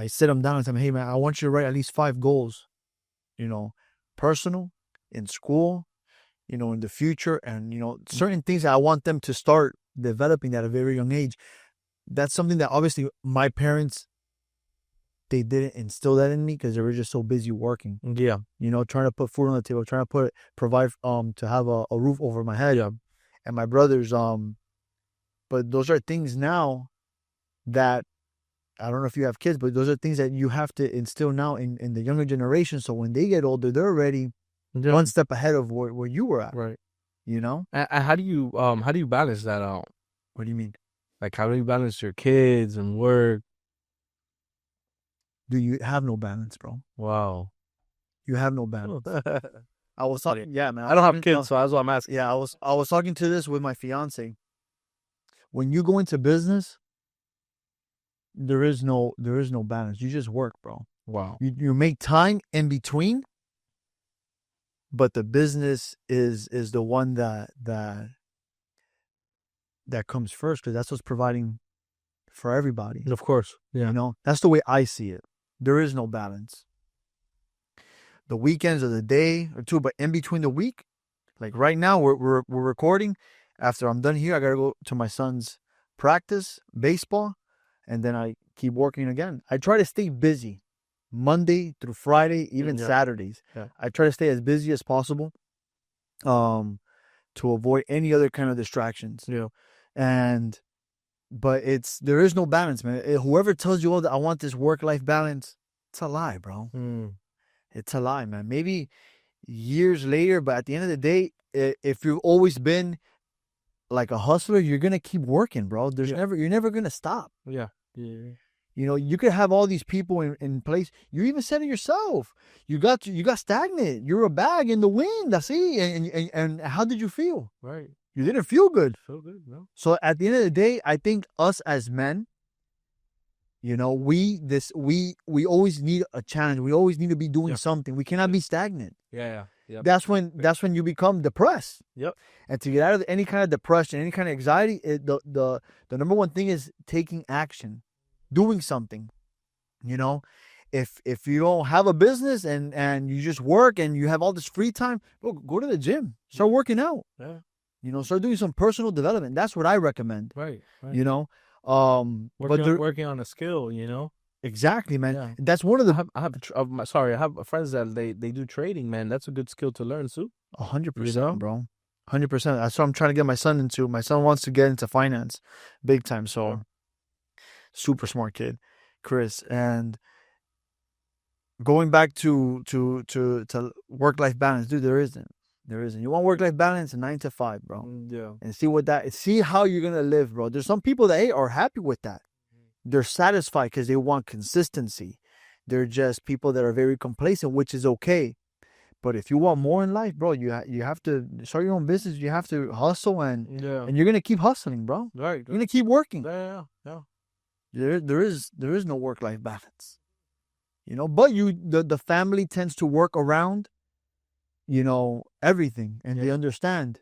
sit them down and tell them, hey man, I want you to write at least 5 goals, personal, in school, in the future, and certain things that I want them to start developing at a very young age. That's something that obviously my parents, they didn't instill that in me because they were just so busy working. Yeah. Trying to put food on the table, trying to provide to have a roof over my head. Yeah. And my brothers, but those are things now that, I don't know if you have kids, but those are things that you have to instill now in the younger generation. So when they get older, they're already one step ahead of where you were at. Right. And how do you balance that out? What do you mean? Like, how do you balance your kids and work? Do you have no balance, bro? Wow. You have no balance. I was talking, yeah, man. I don't have kids, so that's what I'm asking. Yeah, I was talking to this with my fiance. When you go into business, there is no balance. You just work, bro. Wow. You make time in between but the business is the one that comes first, because that's what's providing for everybody. Of course. Yeah. You know, that's the way I see it. There is no balance. The weekends are the day or two, but in between the week, like right now, we're recording. After I'm done here, I gotta go to my son's practice, baseball, and then I keep working again. I try to stay busy Monday through Friday, even Saturdays. Yeah. I try to stay as busy as possible, to avoid any other kind of distractions. Yeah. But there is no balance, man. Whoever tells you, I want this work-life balance, it's a lie, bro. It's a lie, man. Maybe years later, but at the end of the day, if you've always been like a hustler, you're gonna keep working, bro. You're never gonna stop. Yeah. Yeah. You know, you could have all these people in place. You even said it yourself. You got stagnant. You're a bag in the wind. That's it. And how did you feel? Right. You didn't feel good. Feel good, no. So at the end of the day, I think us as men, you know, we always need a challenge. We always need to be doing something. We cannot be stagnant. Yeah. Yep. That's when you become depressed. Yep. And to get out of any kind of depression, any kind of anxiety, the number one thing is taking action, doing something. You know, if you don't have a business and you just work and you have all this free time, go to the gym, start working out. Yeah. You know, start doing some personal development. That's what I recommend. Right. You know, working on a skill. You know. Exactly, man. Yeah. That's one of the. I have friends that they do trading, man. That's a good skill to learn too. 100%, bro. 100%. That's what I'm trying to get my son into. My son wants to get into finance, big time. So, super smart kid, Chris. And going back to work-life balance, dude, there isn't. You want work-life balance, 9 to 5, bro. Yeah. And see how you're gonna live, bro. There's some people that are happy with that. They're satisfied because they want consistency. They're just people that are very complacent, which is okay. But if you want more in life, bro, you have to start your own business. You have to hustle, and you're gonna keep hustling, bro. Right. You're gonna keep working. Yeah. There is no work-life balance. You know, but the family tends to work around, you know, everything, and they understand.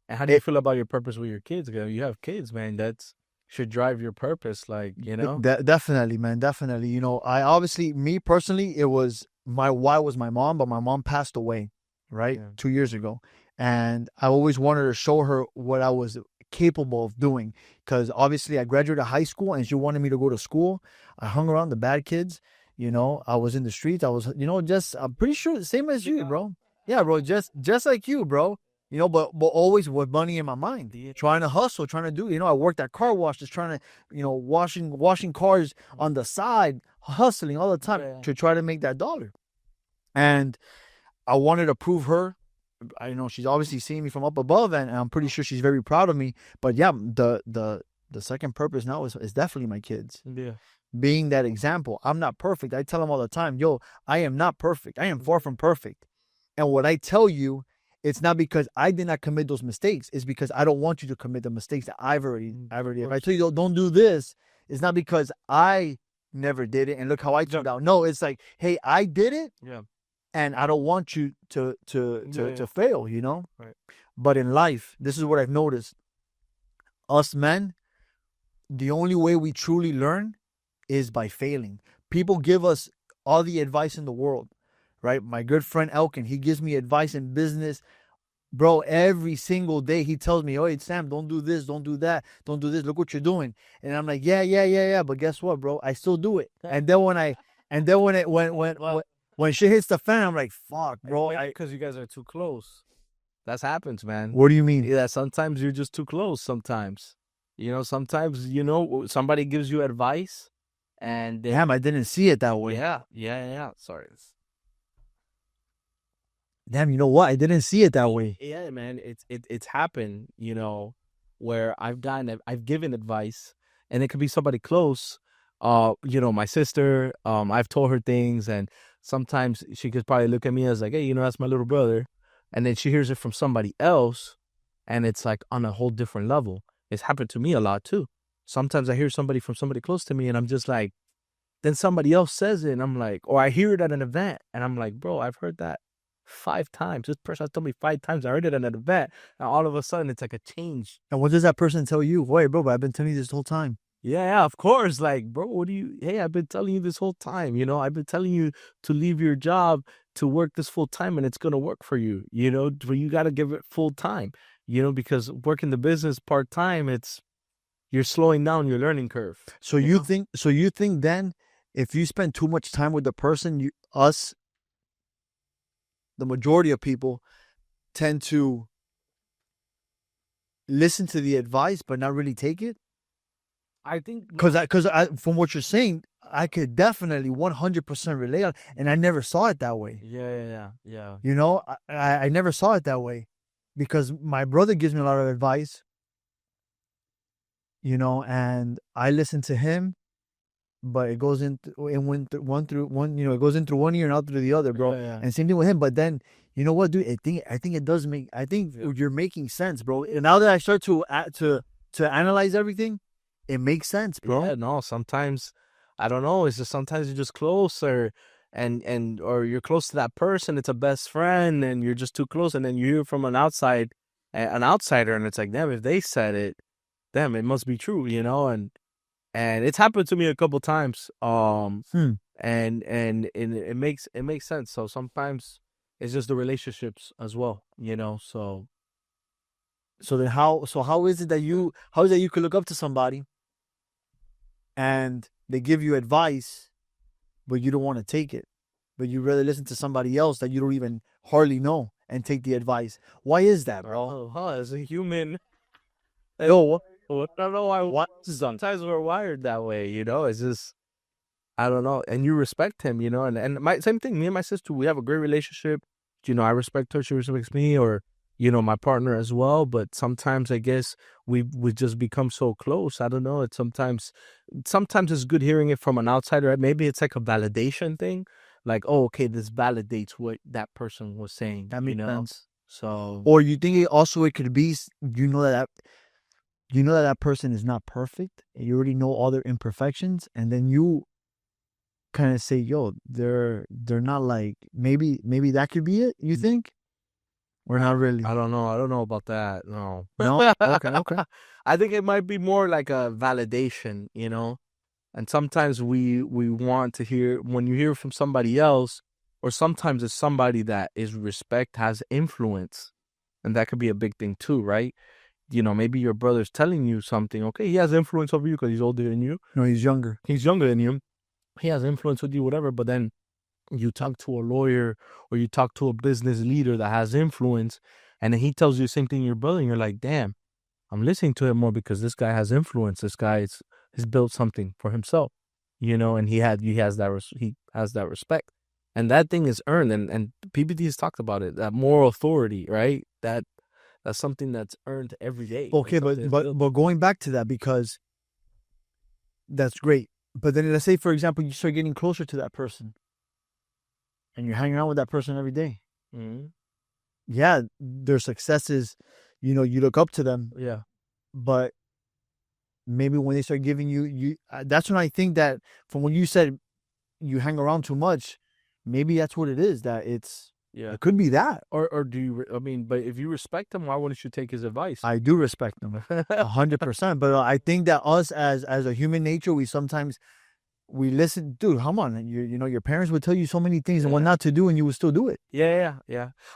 And how do you feel about your purpose with your kids? You have kids, man. That's should drive your purpose, like, you know. Definitely, man. Definitely. You know, me personally, it was my why was my mom, but my mom passed away, right? 2 years ago. And I always wanted to show her what I was capable of doing, because obviously I graduated high school and she wanted me to go to school. I hung around the bad kids, you know. I was in the streets. I was, you know, I'm pretty sure the same as you, bro. Yeah, bro, just like you, bro. You know, but always with money in my mind, trying to hustle, trying to do, you know, I worked at car wash, just trying to, you know, washing cars on the side, hustling all the time to try to make that dollar. And I wanted to prove her. I know she's obviously seeing me from up above, and I'm pretty sure she's very proud of me. But yeah, the second purpose now is definitely my kids. Yeah. Being that example. I'm not perfect. I tell them all the time, yo, I am not perfect. I am far from perfect. And what I tell you, it's not because I did not commit those mistakes. It's because I don't want you to commit the mistakes that I've already. If I tell you don't do this, it's not because I never did it and look how I turned out. No, it's like, hey, I did it. Yeah. And I don't want you to fail, you know? Right. But in life, this is what I've noticed. Us men, the only way we truly learn is by failing. People give us all the advice in the world. Right? My good friend Elkin, he gives me advice in business. Bro, every single day he tells me, "Oh, Sam, don't do this, don't do that, don't do this. Look what you're doing." And I'm like, yeah. But guess what, bro? I still do it. And then when shit hits the fan, I'm like, fuck, bro. Because you guys are too close. That happens, man. What do you mean? Yeah, sometimes you're just too close. Sometimes, you know, somebody gives you advice, and damn, I didn't see it that way. Yeah. Sorry. Damn, you know what? I didn't see it that way. Yeah, man. It's happened, you know, where I've given advice, and it could be somebody close. You know, my sister, I've told her things, and sometimes she could probably look at me as like, hey, you know, that's my little brother. And then she hears it from somebody else, and it's like on a whole different level. It's happened to me a lot too. Sometimes I hear somebody from somebody close to me, and I'm just like, then somebody else says it, and I'm like, or I hear it at an event, and I'm like, bro, I've heard that 5 times. This person has told me 5 times. I heard it at an event. And all of a sudden, it's like a change. And what does that person tell you? Wait, bro, but I've been telling you this whole time. Yeah, of course. Like, bro, hey, I've been telling you this whole time, I've been telling you to leave your job to work this full time, and it's going to work for you, but you got to give it full time, because working the business part time, you're slowing down your learning curve. So you think then if you spend too much time with the person, the majority of people tend to listen to the advice but not really take it? I think because from what you're saying, I could definitely 100% relate on, and I never saw it that way. Yeah. I never saw it that way, because my brother gives me a lot of advice, and I listen to him, but it goes in it goes in through one ear and out through the other, bro. Yeah. And same thing with him. But then, you know what, dude? I think it does make. I think you're making sense, bro. And now that I start to analyze everything, it makes sense, bro. Yeah, no, sometimes, I don't know, it's just sometimes you're just close, or you're close to that person, it's a best friend, and you're just too close, and then you hear from an outsider, and it's like, damn, if they said it, damn, it must be true, and it's happened to me a couple times, and it makes sense. So sometimes it's just the relationships as well, So then how is it that you could look up to somebody and they give you advice, but you don't want to take it, but you rather listen to somebody else that you don't even hardly know and take the advice? Why is that, bro? As a human, Yo, I don't know why. Sometimes we're wired that way, It's just, I don't know. And you respect him, and my same thing. Me and my sister, we have a great relationship. I respect her, she respects me, or my partner as well. But sometimes I guess we just become so close. I don't know. It's sometimes it's good hearing it from an outsider. Maybe it's like a validation thing. Like, oh, okay, this validates what that person was saying. that makes sense. So, Or you think it could be, that person is not perfect, and you already know all their imperfections, and then you kind of say, yo, they're not like, maybe that could be it, you think? Or not really? I don't know about that. No. Okay. I think it might be more like a validation, and sometimes we want to hear, when you hear from somebody else, or sometimes it's somebody that is respect, has influence, and that could be a big thing too, right? Maybe your brother's telling you something. Okay, he has influence over you because he's older than you. No, he's younger. He's younger than you. He has influence with you, whatever. But then you talk to a lawyer, or you talk to a business leader that has influence, and then he tells you the same thing your brother, and you're like, damn, I'm listening to him more because this guy has influence. This guy has built something for himself, and he has that respect, and that thing is earned. And PBD has talked about it, that moral authority, right? That's something that's earned every day. Okay, but going back to that, because that's great. But then let's say, for example, you start getting closer to that person, and you're hanging out with that person every day. Mm-hmm. Yeah, their successes, you look up to them. Yeah. But maybe when they start giving you, that's when I think that, from when you said you hang around too much, maybe that's what it is. That it could be that. Or do you? I mean, but if you respect him, why wouldn't you take his advice? I do respect them 100%. But I think that us as a human nature, we listen. Dude, come on, your parents would tell you so many things and what not to do, and you would still do it. Yeah.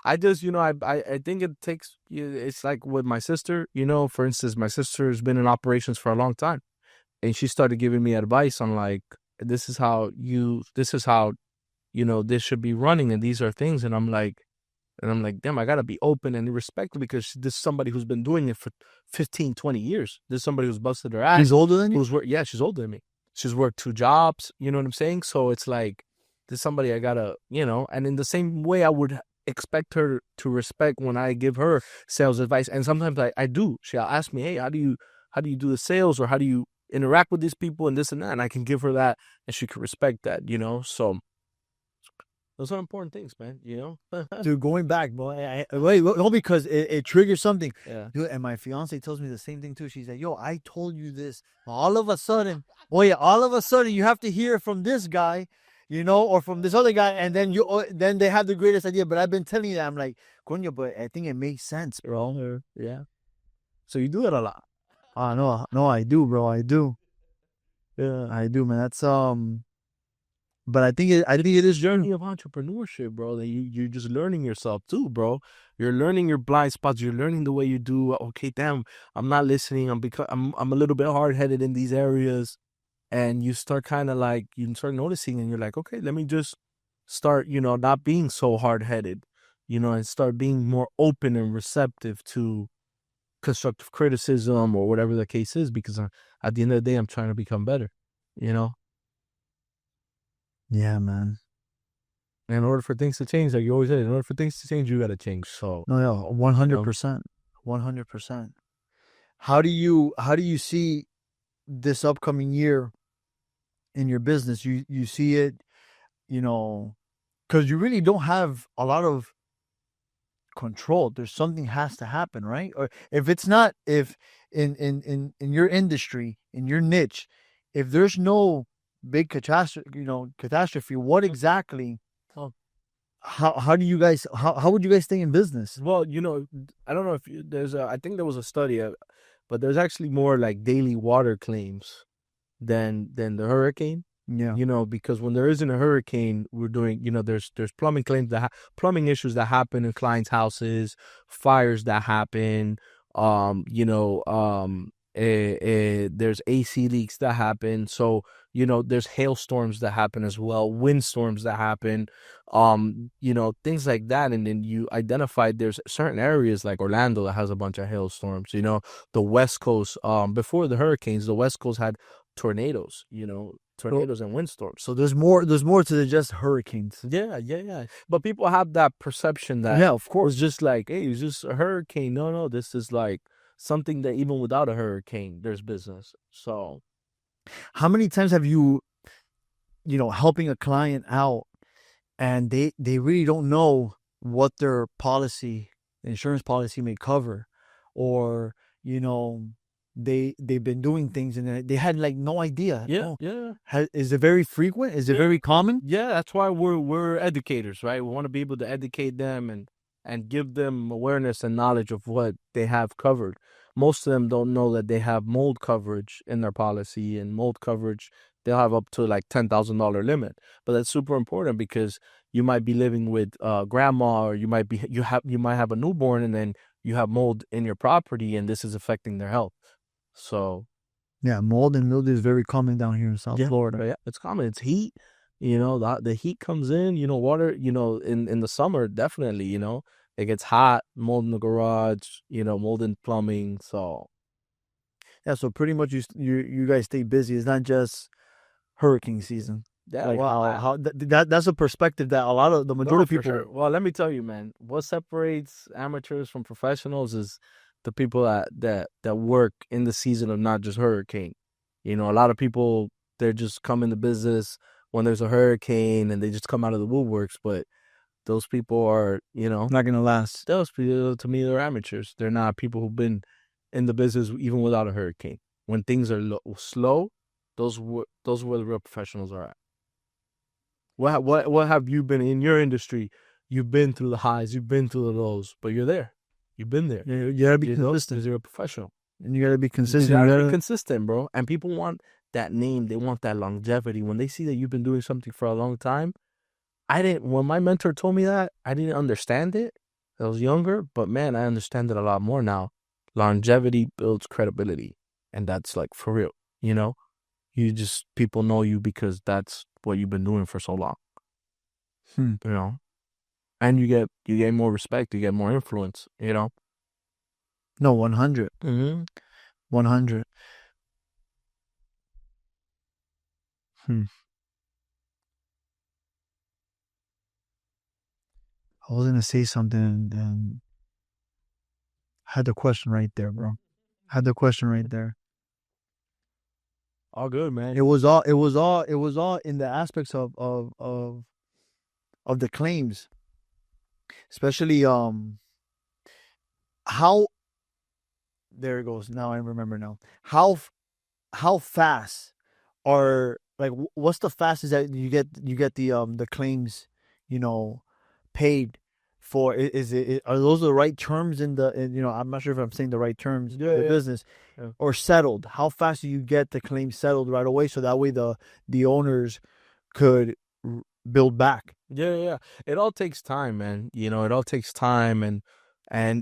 I just, I think it takes. It's like with my sister. For instance, my sister has been in operations for a long time, and she started giving me advice on, like, this is how this should be running, and these are things, and I'm like, damn, I gotta be open and respectful, because this is somebody who's been doing it for 15, 20 years. This is somebody who's busted her ass. She's older than you? Yeah, she's older than me. She's worked 2 jobs, you know what I'm saying? So it's like, this is somebody I gotta, and in the same way I would expect her to respect when I give her sales advice. And sometimes I do. She'll ask me, hey, how do you do the sales, or how do you interact with these people, and this and that, and I can give her that, and she can respect that, so those are important things, man, Dude, going back, boy, because it triggers something. Yeah. Dude, and my fiance tells me the same thing too. She's like, yo, I told you this. All of a sudden, you have to hear from this guy, or from this other guy, and then they have the greatest idea. But I've been telling you that, I'm like, coño, but I think it makes sense, bro. Yeah. So you do it a lot. No, I do, bro. I do. Yeah. I do, man. That's but I think it is Journey of entrepreneurship, bro. That you're just learning yourself too, bro. You're learning your blind spots. You're learning the way you do. Okay, damn, I'm not listening. I'm a little bit hard headed in these areas, and you start kind of like you start noticing, and you're like, okay, let me just start, not being so hard headed, and start being more open and receptive to constructive criticism or whatever the case is, because at the end of the day, I'm trying to become better, Yeah, man. And in order for things to change, like you always say, in order for things to change, you got to change. So No, yeah, 100%, 100%. How do you see this upcoming year in your business? You see it, because you really don't have a lot of control. There's something has to happen, right? Or if it's not, if in your industry, in your niche, if there's no big catastrophe, what exactly? How do you guys how would you guys stay in business? Well, I don't know if there's I think there was a study, but there's actually more like daily water claims than the hurricane. Yeah. Because when there isn't a hurricane, we're doing, there's plumbing claims plumbing issues that happen in clients' houses, fires that happen, there's AC leaks that happen. So, there's hailstorms that happen as well, windstorms that happen, things like that. And then you identified there's certain areas like Orlando that has a bunch of hailstorms, the West Coast, before the hurricanes, the West Coast had tornadoes, tornadoes and windstorms. So there's more to the just hurricanes. Yeah. But people have that perception that, yeah, of course, it's just like, hey, it's just a hurricane. No, this is like something that even without a hurricane, there's business. So how many times have you, helping a client out and they really don't know what their insurance policy may cover, or, they've been doing things and they had like no idea. Yeah. Is it very frequent? Is it very common? Yeah, that's why we're educators, right? We want to be able to educate them and give them awareness and knowledge of what they have covered. Most of them don't know that they have mold coverage in their policy, and mold coverage, they'll have up to like $10,000 limit. But that's super important because you might be living with grandma, or you might have a newborn, and then you have mold in your property, and this is affecting their health. So yeah, mold and mildew is very common down here in South Florida. Yeah, it's common. It's heat. The heat comes in. Water. In the summer, definitely. It gets hot. Mold in the garage. Mold in plumbing. So yeah, so pretty much you guys stay busy. It's not just hurricane season. Yeah, like that's a perspective that the majority of people. Sure. Well, let me tell you, man. What separates amateurs from professionals is the people that work in the season of not just hurricane. A lot of people, they're just come into business when there's a hurricane and they just come out of the woodworks. But those people are, not gonna last. Those people, to me, they're amateurs. They're not people who've been in the business even without a hurricane. When things are slow, those where the real professionals are at. What have you been in your industry? You've been through the highs, you've been through the lows, but you're there. You've been there. You gotta be consistent. You're a professional. And you gotta be consistent. You gotta be consistent, bro. And people want that name. They want that longevity. When they see that you've been doing something for a long time, when my mentor told me that, I didn't understand it. I was younger, but man, I understand it a lot more now. Longevity builds credibility. And that's like for real, people know you because that's what you've been doing for so long. And you get more respect, you get more influence, No, 100. 100. I was gonna say something and had the question right there, bro. Had the question right there. All good, man. It was all in the aspects of the claims, especially how. There it goes. Now I remember now. How fast are like what's the fastest that you get the claims, paid for? Are those the right terms I'm not sure if I'm saying the right terms in the business, or settled? How fast do you get the claim settled right away, so that way the owners could build back? Yeah. It all takes time, man. It all takes time, and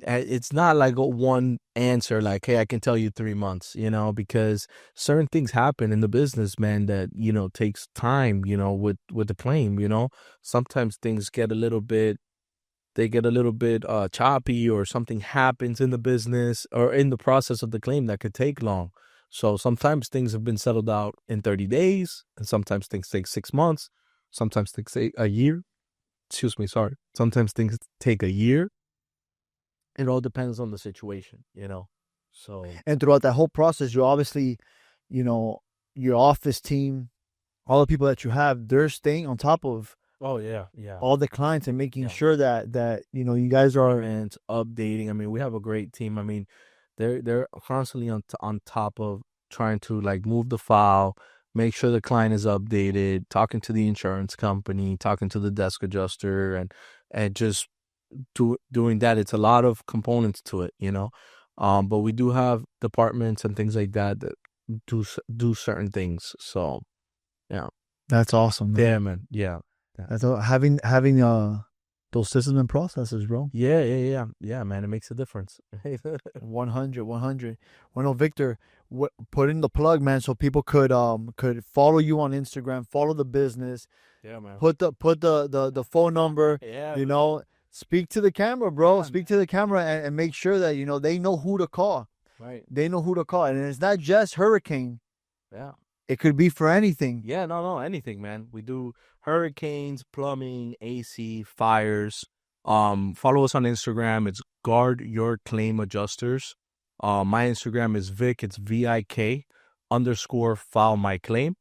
it's not like a one answer, like, hey, I can tell you 3 months, because certain things happen in the business, man, that, takes time, with the claim, sometimes things get a little bit choppy, or something happens in the business or in the process of the claim that could take long. So sometimes things have been settled out in 30 days, and sometimes things take 6 months, sometimes things take a year. Sometimes things take a year. It all depends on the situation, So, And throughout that whole process, you obviously, your office team, all the people that you have, they're staying on top of oh yeah, all the clients and making sure that you guys are and updating. I mean, we have a great team. I mean, they're constantly on top of trying to like move the file, make sure the client is updated, talking to the insurance company, talking to the desk adjuster, and just doing that. It's a lot of components to it, but we do have departments and things like that do certain things. So yeah, that's awesome, man. yeah, man. Yeah, That's having those systems and processes, bro. yeah, man. It makes a difference. 100. Well, no, Victor, put in the plug, man, so people could follow you on Instagram, follow the business. Yeah, man. Put the phone number. Yeah. Speak to the camera, bro. Yeah, speak to the camera and make sure that they know who to call. Right. They know who to call, and it's not just hurricane. Yeah. It could be for anything. Yeah, no, anything, man. We do hurricanes, plumbing, AC, fires. Follow us on Instagram. It's GuardYourClaimAdjusters. My Instagram is Vic. It's VIK_file my claim.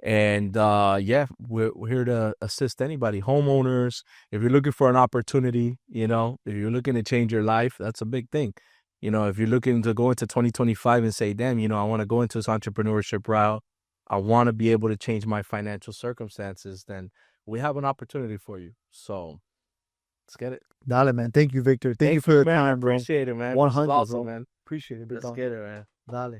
And we're here to assist anybody, homeowners. If you're looking for an opportunity, if you're looking to change your life, that's a big thing. If you're looking to go into 2025 and say, damn, I want to go into this entrepreneurship route, I want to be able to change my financial circumstances, then we have an opportunity for you. So let's get it. Dale, man. Thank you, Victor. Thank you for your time, bro. Appreciate it, man. 100, awesome, bro. Man. Appreciate it. Let's get it, man. Dale.